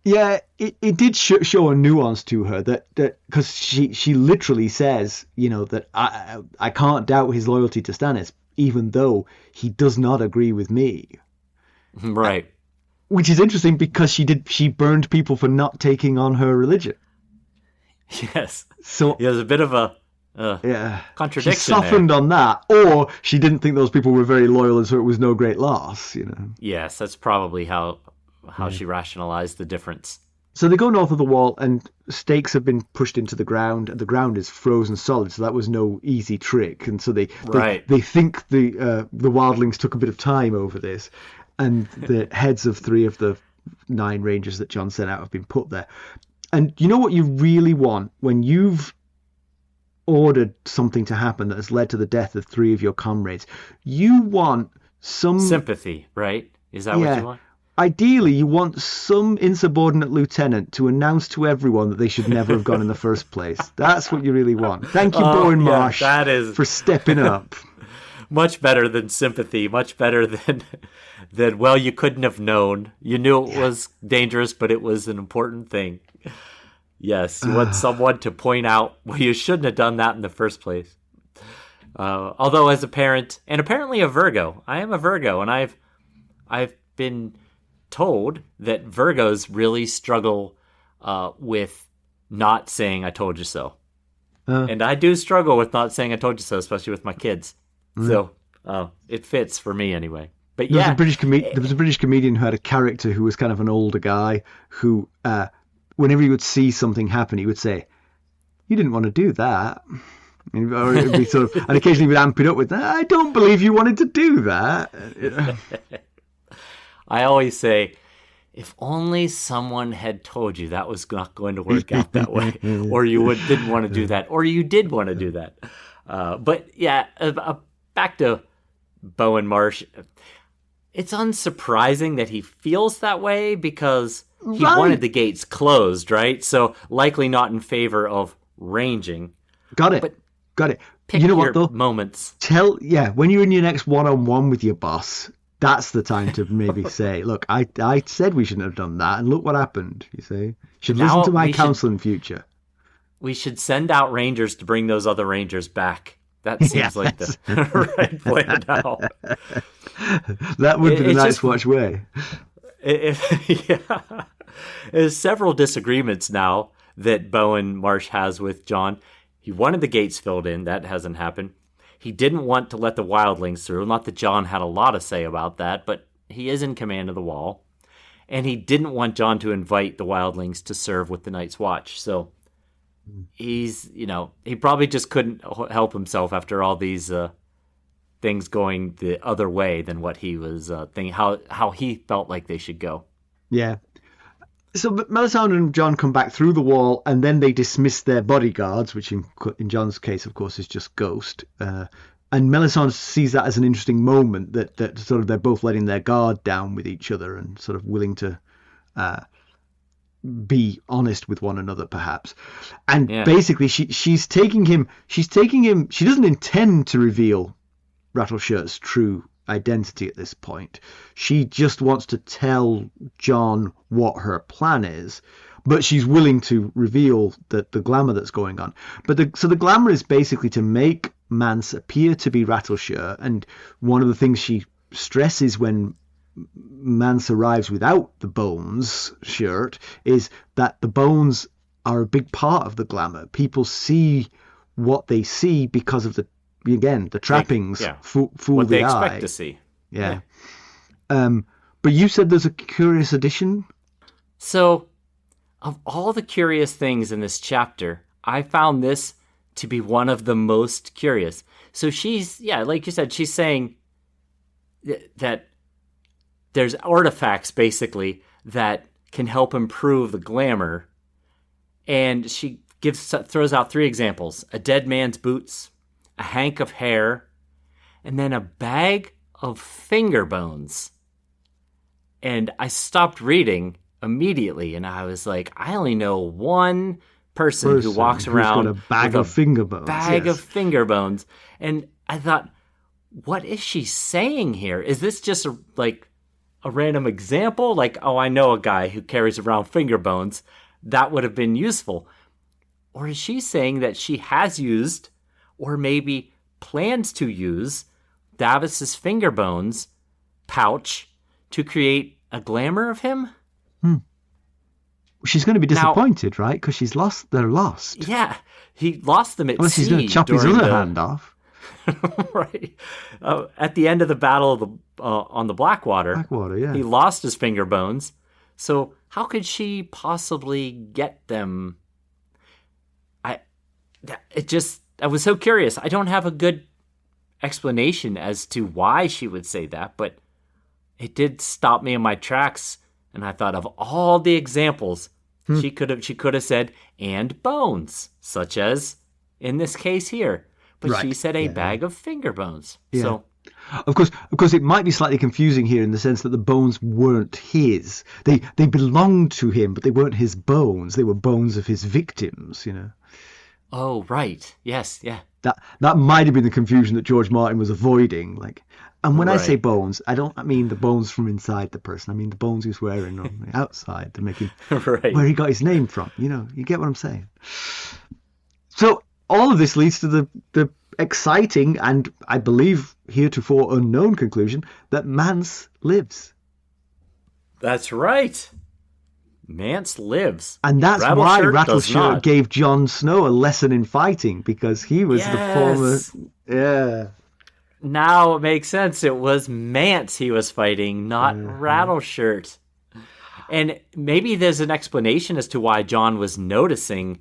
Yeah, it did show a nuance to her that because she literally says, that I can't doubt his loyalty to Stannis, even though he does not agree with me. Right. Which is interesting because she burned people for not taking on her religion. Yes. So there's a bit of a contradiction. She softened on that, or she didn't think those people were very loyal, and so it was no great loss. Yes, that's probably how she rationalized the difference. So they go north of the wall, and stakes have been pushed into the ground, and the ground is frozen solid. So that was no easy trick, and so they think the wildlings took a bit of time over this, and the heads of 3 of the 9 rangers that Jon sent out have been put there. And you know what you really want when you've ordered something to happen that has led to the death of 3 of your comrades? You want some sympathy, right? Is that what you want? Ideally, you want some insubordinate lieutenant to announce to everyone that they should never have gone in the first place. That's what you really want. Thank you, Bowen Marsh, for stepping up. Much better than sympathy. Much better than well, you couldn't have known. You knew it was dangerous, but it was an important thing. Yes, you want someone to point out, well, you shouldn't have done that in the first place. Although as a parent, and apparently a Virgo, I am a Virgo, and I've been told that Virgos really struggle with not saying "I told you so," and I do struggle with not saying "I told you so," especially with my kids. So it fits for me anyway. But there was a British comedian who had a character who was kind of an older guy who, whenever he would see something happen, he would say, "You didn't want to do that." Or it would be and occasionally he would amp it up with, "I don't believe you wanted to do that." I always say, if only someone had told you that was not going to work out that way, or you didn't want to do that, or you did want to do that. But yeah, back to Bowen Marsh. It's unsurprising that he feels that way because he wanted the gates closed, right? So likely not in favor of ranging. Got it. Pick you know your what, though? Moments. When you're in your next one-on-one with your boss, that's the time to maybe say, "Look, I said we shouldn't have done that, and look what happened." You see, should listen to my counsel in future. We should send out rangers to bring those other rangers back. That seems like the right plan now. That would be the Night's Watch way. There's several disagreements now that Bowen Marsh has with Jon. He wanted the gates filled in. That hasn't happened. He didn't want to let the wildlings through. Not that Jon had a lot to say about that, but he is in command of the wall. And he didn't want Jon to invite the wildlings to serve with the Night's Watch. So he probably just couldn't help himself after all these things going the other way than what he was thinking, how he felt like they should go. Yeah. So Melisandre and Jon come back through the wall, and then they dismiss their bodyguards, which in Jon's case, of course, is just Ghost. And Melisandre sees that as an interesting moment that sort of they're both letting their guard down with each other and sort of willing to be honest with one another, perhaps. And basically, she's taking him. She doesn't intend to reveal Rattleshirt's true identity at this point. She just wants to tell Jon what her plan is, but she's willing to reveal the glamour that's going on. So the glamour is basically to make Mance appear to be Rattleshirt, and one of the things she stresses when Mance arrives without the bones shirt is that the bones are a big part of the glamour. People see what they see because of the trappings fool what the they eye. expect to see. Yeah. But you said there's a curious addition? So, of all the curious things in this chapter, I found this to be one of the most curious. So she's, like you said, she's saying that there's artifacts, basically, that can help improve the glamour. And she throws out 3 examples: a dead man's boots, a hank of hair, and then a bag of finger bones. And I stopped reading immediately, and I was like, I only know one person who walks around with a bag of finger bones. Of finger bones. And I thought, what is she saying here? Is this just a random example? Like, oh, I know a guy who carries around finger bones. That would have been useful. Or is she saying that she has used, or maybe plans to use, Davos's finger bones pouch to create a glamour of him? She's going to be disappointed, right? Because they're lost. Yeah, he lost them at sea. Unless he's going to chop his other hand off. Right. At the end of the battle on the Blackwater, he lost his finger bones. So how could she possibly get them? I was so curious. I don't have a good explanation as to why she would say that, but it did stop me in my tracks. And I thought, of all the examples, she could have said, and bones, such as in this case here. But she said a bag of finger bones. Yeah. So, of course, it might be slightly confusing here in the sense that the bones weren't his. They belonged to him, but they weren't his bones. They were bones of his victims, Oh, right. Yes, yeah. That might have been the confusion that George Martin was avoiding. And when I say bones, I don't mean the bones from inside the person. I mean the bones he's wearing on the outside to make him where he got his name from. You get what I'm saying. So all of this leads to the exciting and, I believe, heretofore unknown conclusion that Mance lives. That's right. Mance lives. And that's why Rattleshirt gave Jon Snow a lesson in fighting, because he was the former... Yeah. Now it makes sense. It was Mance he was fighting, not Rattleshirt. And maybe there's an explanation as to why Jon was noticing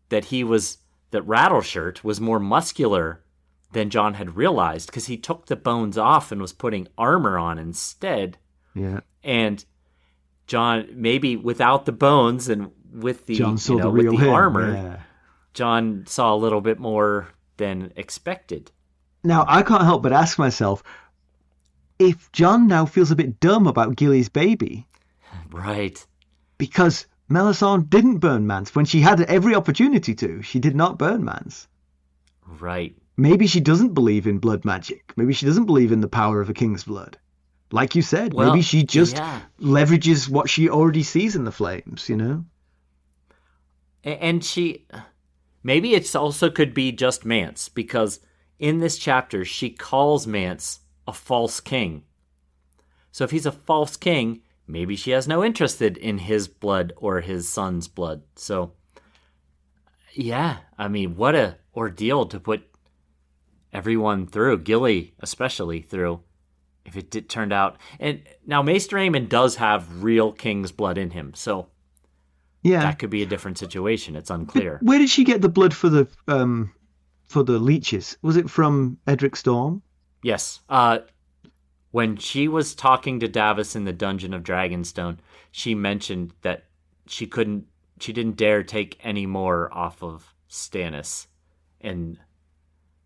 that Rattleshirt was more muscular than Jon had realized, because he took the bones off and was putting armor on instead. Yeah. And Jon, maybe without the bones and with the, with the armor, Jon saw a little bit more than expected. Now, I can't help but ask myself, if Jon now feels a bit dumb about Gilly's baby. Right. Because Melisandre didn't burn Mance when she had every opportunity to. She did not burn Mance. Right. Maybe she doesn't believe in blood magic. Maybe she doesn't believe in the power of a king's blood. Like you said, maybe she just leverages what she already sees in the flames, And maybe it also could be just Mance, because in this chapter, she calls Mance a false king. So if he's a false king, maybe she has no interest in his blood or his son's blood. So, what a ordeal to put everyone through, Gilly especially through, if it turned out. And now Maester Aemon does have real king's blood in him, so that could be a different situation. It's unclear. Where did she get the blood for the leeches? Was it from Edric Storm? Yes. When she was talking to Davos in the Dungeon of Dragonstone, she mentioned that she didn't dare take any more off of Stannis. And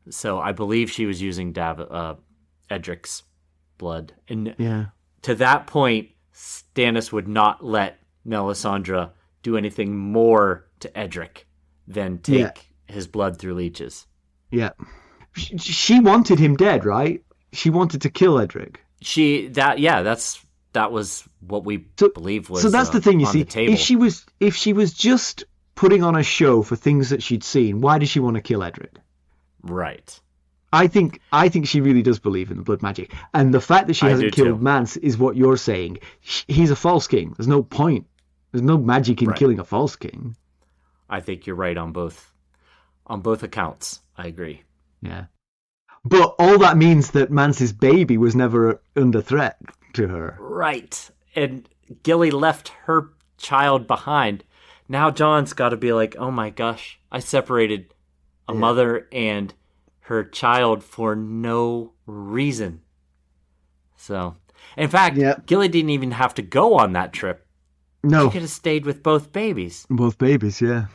so I believe she was using Edric's blood. And to that point, Stannis would not let Melisandre do anything more to Edric than take his blood through leeches. Yeah. She wanted him dead, right? She wanted to kill Edric. That was what we believe was. So that's the thing, you see. Table. If she was just putting on a show for things that she'd seen, why does she want to kill Edric? Right. I think she really does believe in the blood magic, and the fact that she hasn't killed Mance is what you're saying. He's a false king. There's no point. There's no magic in killing a false king. I think you're right on both on both accounts. I agree. Yeah. But all that means that Mance's baby was never under threat to her. Right. And Gilly left her child behind. Now Jon's got to be like, oh my gosh, I separated a mother and her child for no reason. So, in fact, Gilly didn't even have to go on that trip. No. She could have stayed with both babies. Both babies, yeah.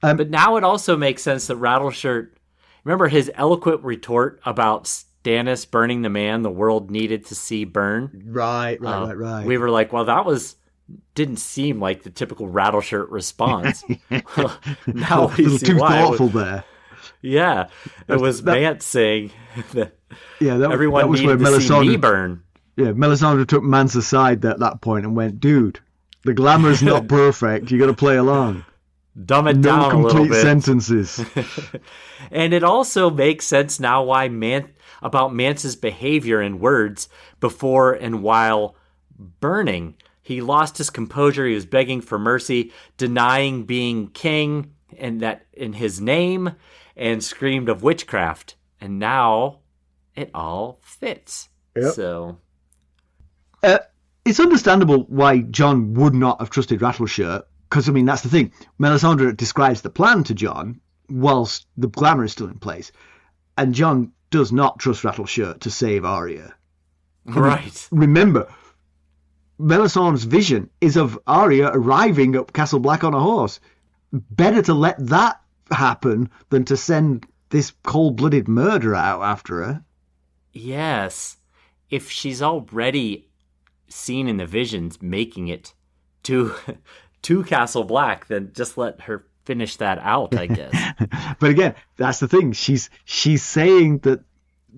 But now it also makes sense that Rattleshirt, remember his eloquent retort about Stannis burning the man the world needed to see burn? Right. We were like, well, didn't seem like the typical Rattleshirt response. Now we see too why. Thoughtful there. Yeah, it was Mance saying that everyone that was needed to see me burn. Yeah, Melisandre took Mance aside at that point and went, dude, the glamour's not perfect. You got to play along. Dumb it down a little bit. No complete sentences. And it also makes sense now why about Mance's behavior and words before and while burning. He lost his composure. He was begging for mercy, denying being king and that in his name, and screamed of witchcraft. And now it all fits. Yep. So it's understandable why Jon would not have trusted Rattleshirt, because, I mean, that's the thing. Melisandre describes the plan to Jon whilst the glamour is still in place. And Jon does not trust Rattleshirt to save Arya. Right. Remember, Melisandre's vision is of Arya arriving at Castle Black on a horse. Better to let that happen than to send this cold-blooded murderer out after her. Yes. If she's already seen in the visions making it to Castle Black, then just let her finish that out, I guess. But again, that's the thing. She's saying that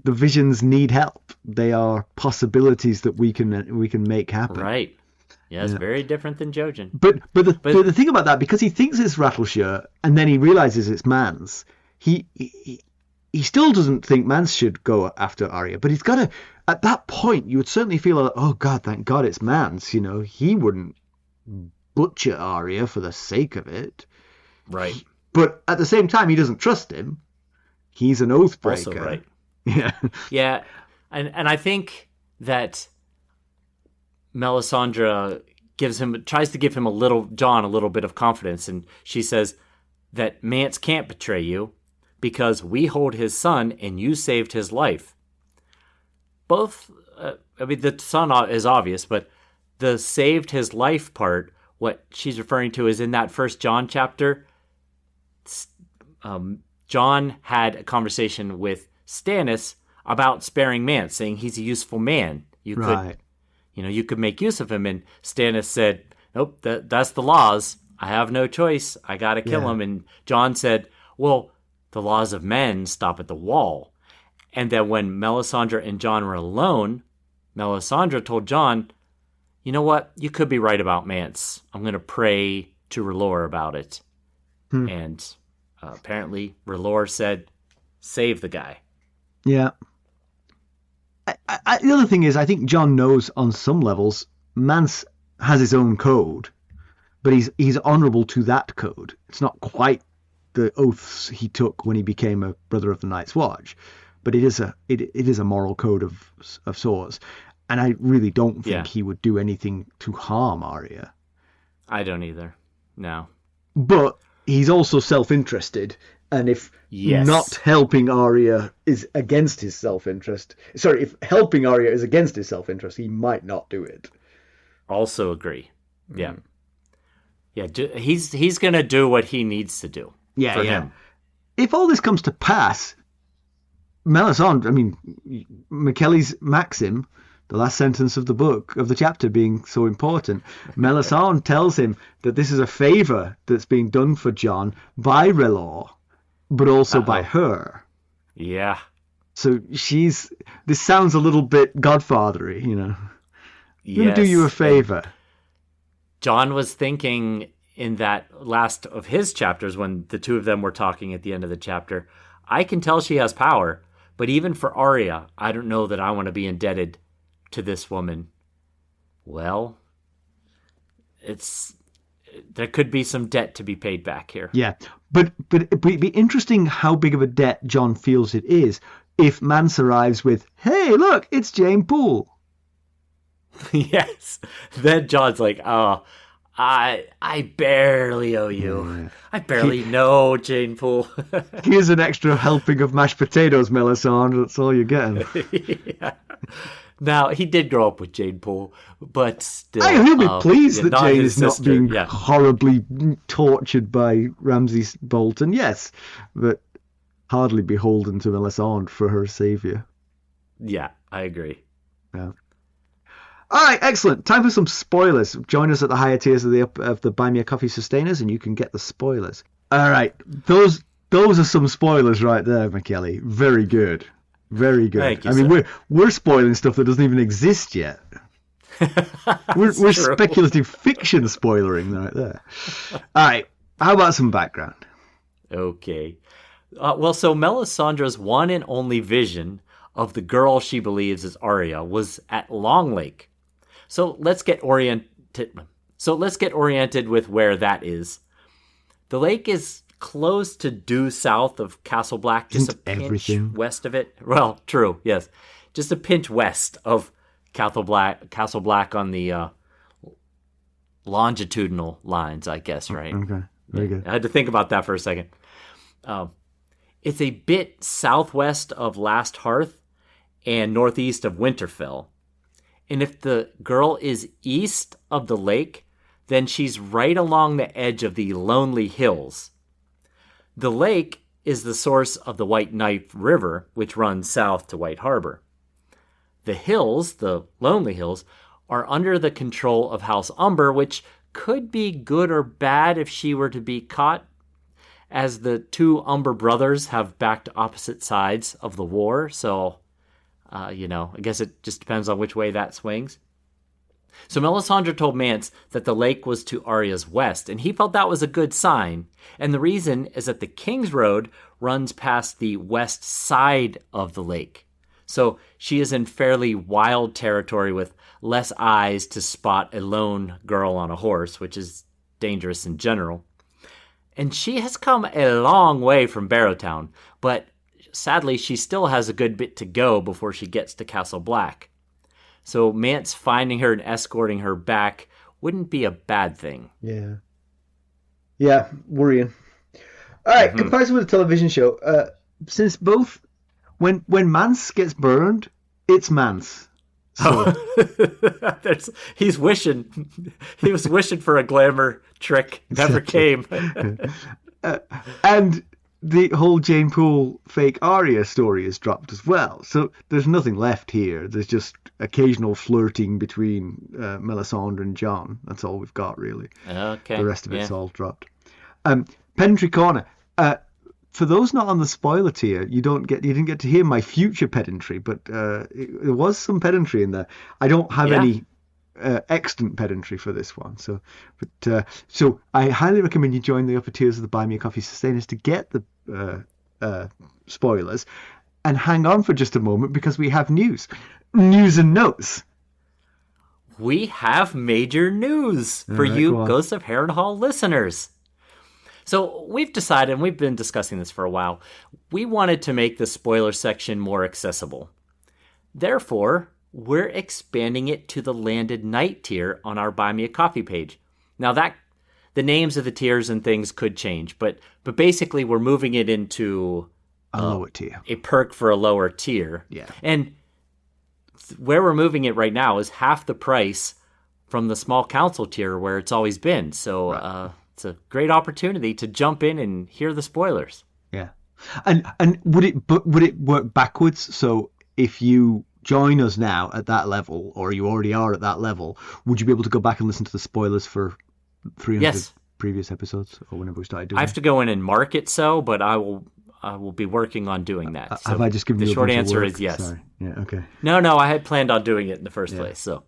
the visions need help. They are possibilities that we can make happen. Right. Yes, very different than Jojen. But the thing about that, because he thinks it's Rattleshirt and then he realizes it's Mance, he still doesn't think Mance should go after Arya. But he's got to. At that point, you would certainly feel like, oh God, thank God it's Mance. You know, he wouldn't butcher Arya for the sake of it. Right. But at the same time, he doesn't trust him. He's an oath breaker. Also right. Yeah. Yeah. And I think that Melisandre tries to give him Jon a little bit of confidence. And she says that Mance can't betray you because we hold his son and you saved his life. Both, the son is obvious, but the saved his life part, what she's referring to is in that first Jon chapter, Jon had a conversation with Stannis about sparing Mance, saying he's a useful man. You could make use of him. And Stannis said, nope, that's the laws. I have no choice. I got to kill him. And Jon said, well, the laws of men stop at the wall. And then when Melisandre and Jon were alone, Melisandre told Jon, you know what? You could be right about Mance. I'm going to pray to R'hllor about it. And apparently R'hllor said, save the guy. Yeah. The other thing is, I think Jon knows on some levels Mance has his own code, but he's honourable to that code. It's not quite the oaths he took when he became a Brother of the Night's Watch, but it is a moral code of sorts. And I really don't think he would do anything to harm Arya. I don't either. No. But he's also self-interested. And if not helping Arya is against his self-interest... Sorry, if helping Arya is against his self-interest, he might not do it. Also agree. Yeah. Yeah, he's going to do what he needs to do for him. If all this comes to pass, Melisandre, Mackelly's maxim, the last sentence of the book, of the chapter being so important, Melisandre tells him that this is a favour that's being done for Jon by R'hllor, but also by her. Yeah. So this sounds a little bit Godfathery, you know. I'm going to do you a favour. Jon was thinking in that last of his chapters when the two of them were talking at the end of the chapter, I can tell she has power, but even for Arya, I don't know that I want to be indebted to this woman. Well, there could be some debt to be paid back here. Yeah, but it'd be interesting how big of a debt Jon feels it is if Mance arrives with, "Hey, look, it's Jane Poole." Yes. Then Jon's like, "Oh, I barely owe you. Yeah. I barely know Jane Poole." Here's an extra helping of mashed potatoes, Melisandre. That's all you're getting. Yeah. Now, he did grow up with Jane Poole, but still... He'll be pleased that Jane is sister. Not being horribly tortured by Ramsay Bolton, yes, but hardly beholden to Melisandre for her saviour. Yeah, I agree. Yeah. All right, excellent. Time for some spoilers. Join us at the higher tiers of the Buy Me a Coffee Sustainers, and you can get the spoilers. All right, those are some spoilers right there, Mackelly. Very good. Very good. Thank you, I mean, we're spoiling stuff that doesn't even exist yet. we're speculative fiction spoilering right there. All right, how about some background? Okay. Well, so Melisandre's one and only vision of the girl she believes is Arya was at Long Lake. So let's get oriented with where that is. The lake is close to due south of Castle Black, just a pinch west of it. Well, true, yes. Just a pinch west of Castle Black on the longitudinal lines, I guess, right? Okay, very good. I had to think about that for a second. It's a bit southwest of Last Hearth and northeast of Winterfell. And if the girl is east of the lake, then she's right along the edge of the Lonely Hills. The lake is the source of the White Knife River, which runs south to White Harbor. The hills, the Lonely Hills, are under the control of House Umber, which could be good or bad if she were to be caught, as the two Umber brothers have backed opposite sides of the war. So, I guess it just depends on which way that swings. So Melisandre told Mance that the lake was to Arya's west, and he felt that was a good sign. And the reason is that the King's Road runs past the west side of the lake. So she is in fairly wild territory with less eyes to spot a lone girl on a horse, which is dangerous in general. And she has come a long way from Barrowtown, but sadly she still has a good bit to go before she gets to Castle Black. So Mance finding her and escorting her back wouldn't be a bad thing. Yeah. Yeah, worrying. All right, comparison with the television show. Since both, when Mance gets burned, it's Mance. So. He's wishing. He was wishing for a glamour trick. Never came. And the whole Jane Poole fake Arya story is dropped as well. So there's nothing left here. There's just occasional flirting between Melisandre and Jon. That's all we've got, really. Okay. The rest of it's all dropped. Pedantry Corner. For those not on the spoiler tier, you didn't get to hear my future pedantry, but there was some pedantry in there. I don't have any extant pedantry for this one, so I highly recommend you join the upper tiers of the Buy Me a Coffee Sustainers to get the spoilers, and hang on for just a moment because we have news and notes. We have major news for you Ghosts of Harrenhal listeners. So we've decided, and we've been discussing this for a while, we wanted to make the spoiler section more accessible. Therefore, we're expanding it to the Landed Knight tier on our Buy Me a Coffee page. Now the names of the tiers and things could change, but basically we're moving it into a lower tier, a perk for a lower tier. Yeah. And where we're moving it right now is half the price from the small council tier where it's always been. So it's a great opportunity to jump in and hear the spoilers. Yeah. And would it work backwards? So if you join us now at that level, or you already are at that level, would you be able to go back and listen to the spoilers for 300 previous episodes, or whenever we started doing I have to go in and mark it but I will be working on the that. Have I just given you the a short bunch answer of work? is yes. Sorry. Yeah, okay. No, I had planned on doing it in the first place. So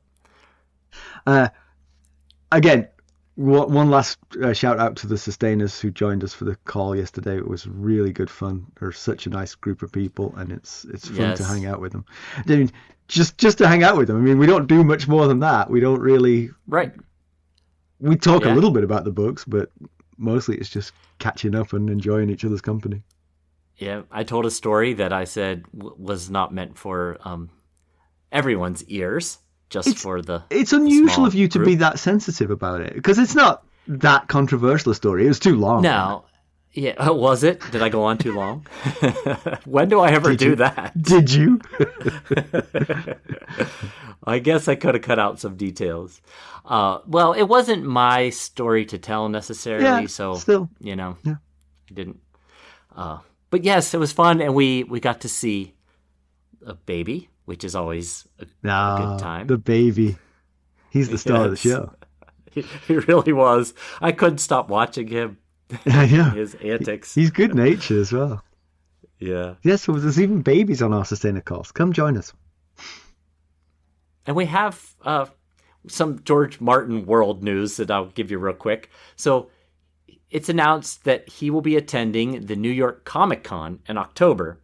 again, one last shout out to the sustainers who joined us for the call yesterday. It was really good fun. They're such a nice group of people, and it's fun to hang out with them. I mean, just to hang out with them. I mean, we don't do much more than that. We don't really We talk a little bit about the books, but mostly it's just catching up and enjoying each other's company. Yeah, I told a story that I said was not meant for everyone's ears, just for the. It's unusual the of you to be that sensitive about it, because it's not that controversial a story. It was too long. No. Yeah, was it? Did I go on too long? When do I ever do that? Did you? I guess I could have cut out some details. Well, it wasn't my story to tell necessarily, so still, I didn't. But yes, it was fun, and we got to see a baby, which is always a good time. The baby, he's the star of the show. He really was. I couldn't stop watching him. Yeah, his antics. He's good natured as well. Yeah. Yes, so there's even babies on our Sustainer calls. Come join us. And we have some George Martin world news that I'll give you real quick. So it's announced that he will be attending the New York Comic Con in October.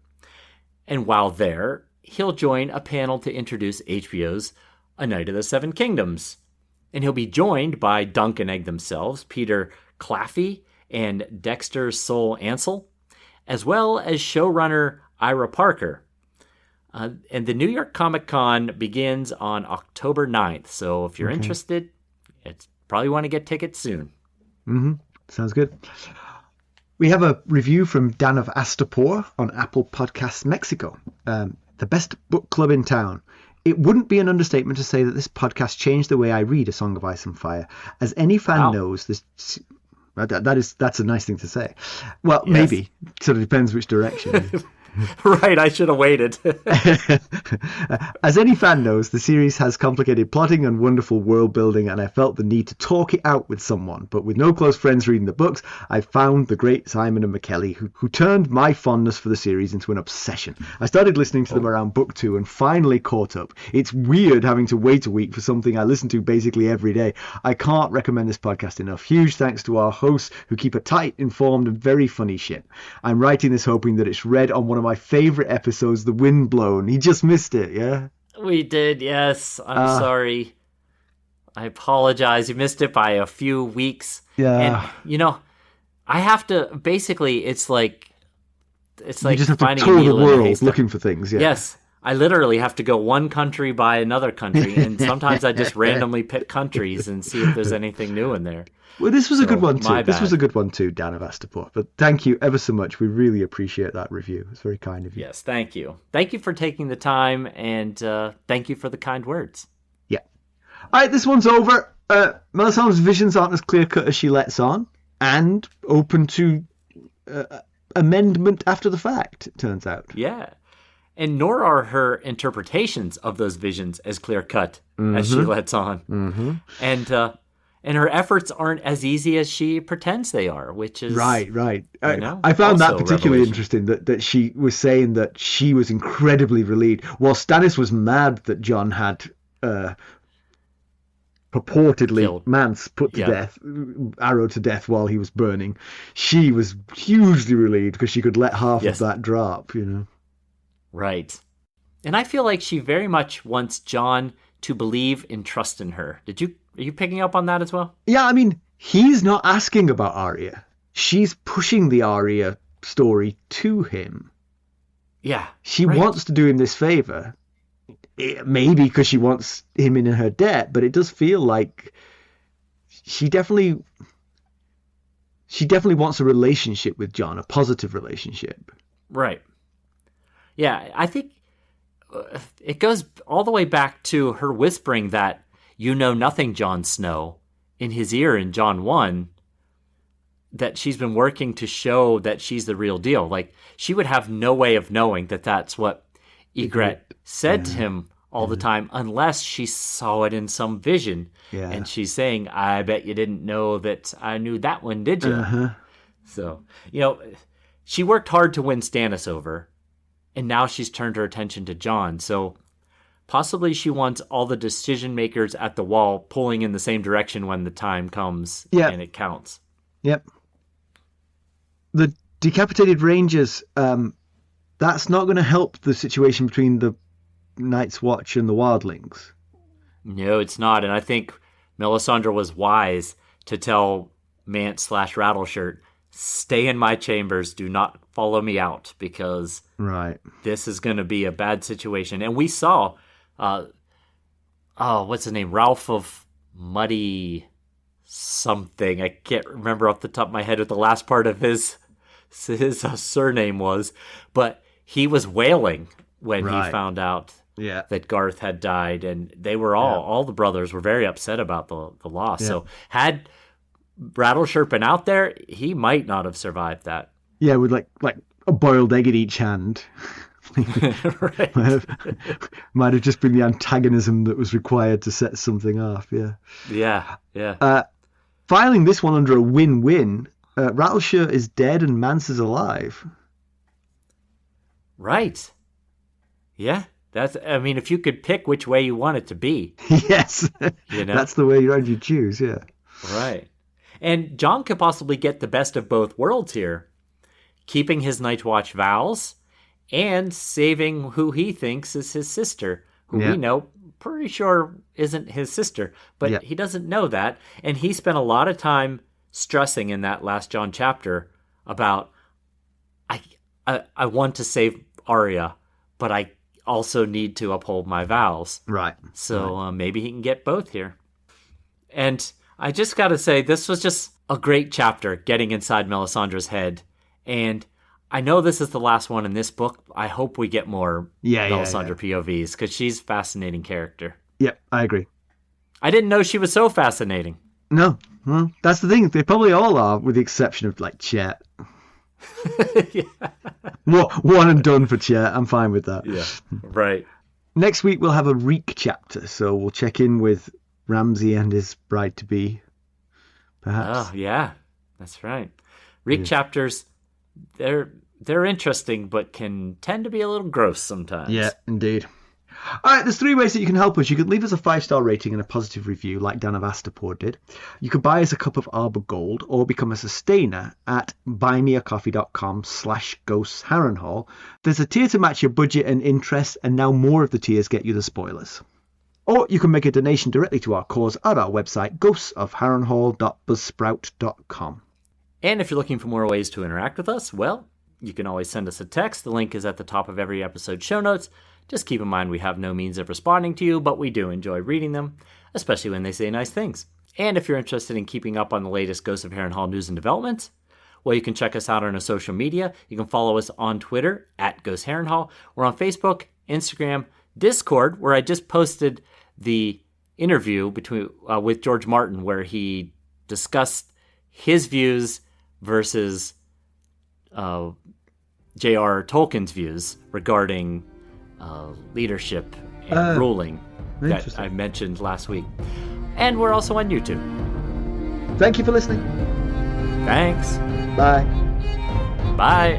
And while there, he'll join a panel to introduce HBO's A Night of the Seven Kingdoms. And he'll be joined by Dunk and Egg themselves, Peter Claffey and Dexter Soul Ansel, as well as showrunner Ira Parker. And the New York Comic Con begins on October 9th. So if you're interested, it's probably want to get tickets soon. Mm-hmm. Sounds good. We have a review from Dan of Astapor on Apple Podcasts Mexico. The best book club in town. It wouldn't be an understatement to say that this podcast changed the way I read A Song of Ice and Fire. As any fan knows, that's a nice thing to say. Well, maybe. Sort of depends which direction. Right, I should have waited. As any fan knows, the series has complicated plotting and wonderful world building, and I felt the need to talk it out with someone. But with no close friends reading the books, I found the great Simon and Mackelly, who turned my fondness for the series into an obsession. I started listening to them around book 2 and finally caught up. It's weird having to wait a week for something I listen to basically every day. I can't recommend this podcast enough. Huge thanks to our hosts who keep a tight, informed, and very funny ship. I'm writing this hoping that it's read on one of my favorite episodes, The Wind Blown. He just missed it, yeah? We did, yes. I'm sorry. I apologize. You missed it by a few weeks. Yeah. And, I have to, basically, it's like you just have finding to a tour the needle in a world haystack. looking for things, yeah. Yes. I literally have to go one country by another country, and sometimes I just randomly pick countries and see if there's anything new in there. Well, this was a good one too. My This bad. was a good one too, Dan of Astapor. But thank you ever so much. We really appreciate that review. It's very kind of you. Yes, thank you. Thank you for taking the time, and thank you for the kind words. Yeah. All right, this one's over. Melisandre's visions aren't as clear-cut as she lets on, and open to amendment after the fact, it turns out. Yeah. And nor are her interpretations of those visions as clear-cut as she lets on. Mm-hmm. And her efforts aren't as easy as she pretends they are, which is... Right. I found also that particularly revelation. interesting, that she was saying that she was incredibly relieved. While Stannis was mad that Jon had purportedly Killed. Mance put to death, arrowed to death while he was burning, she was hugely relieved because she could let half of that drop, Right. And I feel like she very much wants Jon to believe and trust in her. Are you picking up on that as well? Yeah, I mean, he's not asking about Arya. She's pushing the Arya story to him. Yeah. She wants to do him this favor. Maybe because she wants him in her debt, but it does feel like she definitely wants a relationship with Jon, a positive relationship. Right. Yeah, I think it goes all the way back to her whispering that "you know nothing, Jon Snow" in his ear in Jon 1, that she's been working to show that she's the real deal. Like, she would have no way of knowing that that's what Ygritte said to him all the time unless she saw it in some vision. Yeah. And she's saying, "I bet you didn't know that I knew that one, did you?" Uh-huh. So, she worked hard to win Stannis over, and now she's turned her attention to Jon. So possibly she wants all the decision makers at the wall pulling in the same direction when the time comes and it counts. Yep. The decapitated rangers, that's not going to help the situation between the Night's Watch and the wildlings. No, it's not. And I think Melisandre was wise to tell Mance/Rattleshirt, stay in my chambers, do not follow me out, because this is going to be a bad situation. And we saw, what's his name? Ralph of Muddy something. I can't remember off the top of my head what the last part of his surname was, but he was wailing when he found out that Garth had died, and they were all the brothers were very upset about the loss. So had Rattleshirt been out there, he might not have survived that. Yeah, with like a boiled egg in each hand. might have just been the antagonism that was required to set something off. Yeah. Filing this one under a win-win, Rattleshirt is dead and Mance is alive. Right. Yeah. If you could pick which way you want it to be. Yes. That's the way you choose, yeah. Right. And Jon could possibly get the best of both worlds here, keeping his Night's Watch vows and saving who he thinks is his sister, who we know pretty sure isn't his sister, but he doesn't know that. And he spent a lot of time stressing in that last Jon chapter about, I want to save Arya, but I also need to uphold my vows. Right. So maybe he can get both here. And I just got to say, this was just a great chapter, getting inside Melisandre's head. And I know this is the last one in this book. I hope we get more Melisandre POVs, because she's a fascinating character. Yep, I agree. I didn't know she was so fascinating. No, well, that's the thing. They probably all are, with the exception of, Chet. One and done for Chet. I'm fine with that. Yeah, right. Next week, we'll have a Reek chapter, so we'll check in with Ramsay and his bride-to-be, perhaps. Oh, yeah, that's right. Reek chapters, they're interesting, but can tend to be a little gross sometimes. Yeah, indeed. All right, there's 3 ways that you can help us. You could leave us a 5-star rating and a positive review like Dan of Astapor did. You could buy us a cup of Arbor Gold or become a sustainer at buymeacoffee.com/ghostsharrenhal. There's a tier to match your budget and interest, and now more of the tiers get you the spoilers. Or you can make a donation directly to our cause at our website, ghostsofharrenhal.buzzsprout.com. And if you're looking for more ways to interact with us, well, you can always send us a text. The link is at the top of every episode show notes. Just keep in mind we have no means of responding to you, but we do enjoy reading them, especially when they say nice things. And if you're interested in keeping up on the latest Ghosts of Harrenhal news and developments, well, you can check us out on our social media. You can follow us on Twitter at Ghost Harrenhal. We're on Facebook, Instagram, Discord, where I just posted the interview with George Martin, where he discussed his views versus J.R. Tolkien's views regarding leadership and ruling that I mentioned last week. And we're also on YouTube. Thank you for listening. Thanks. Bye. Bye.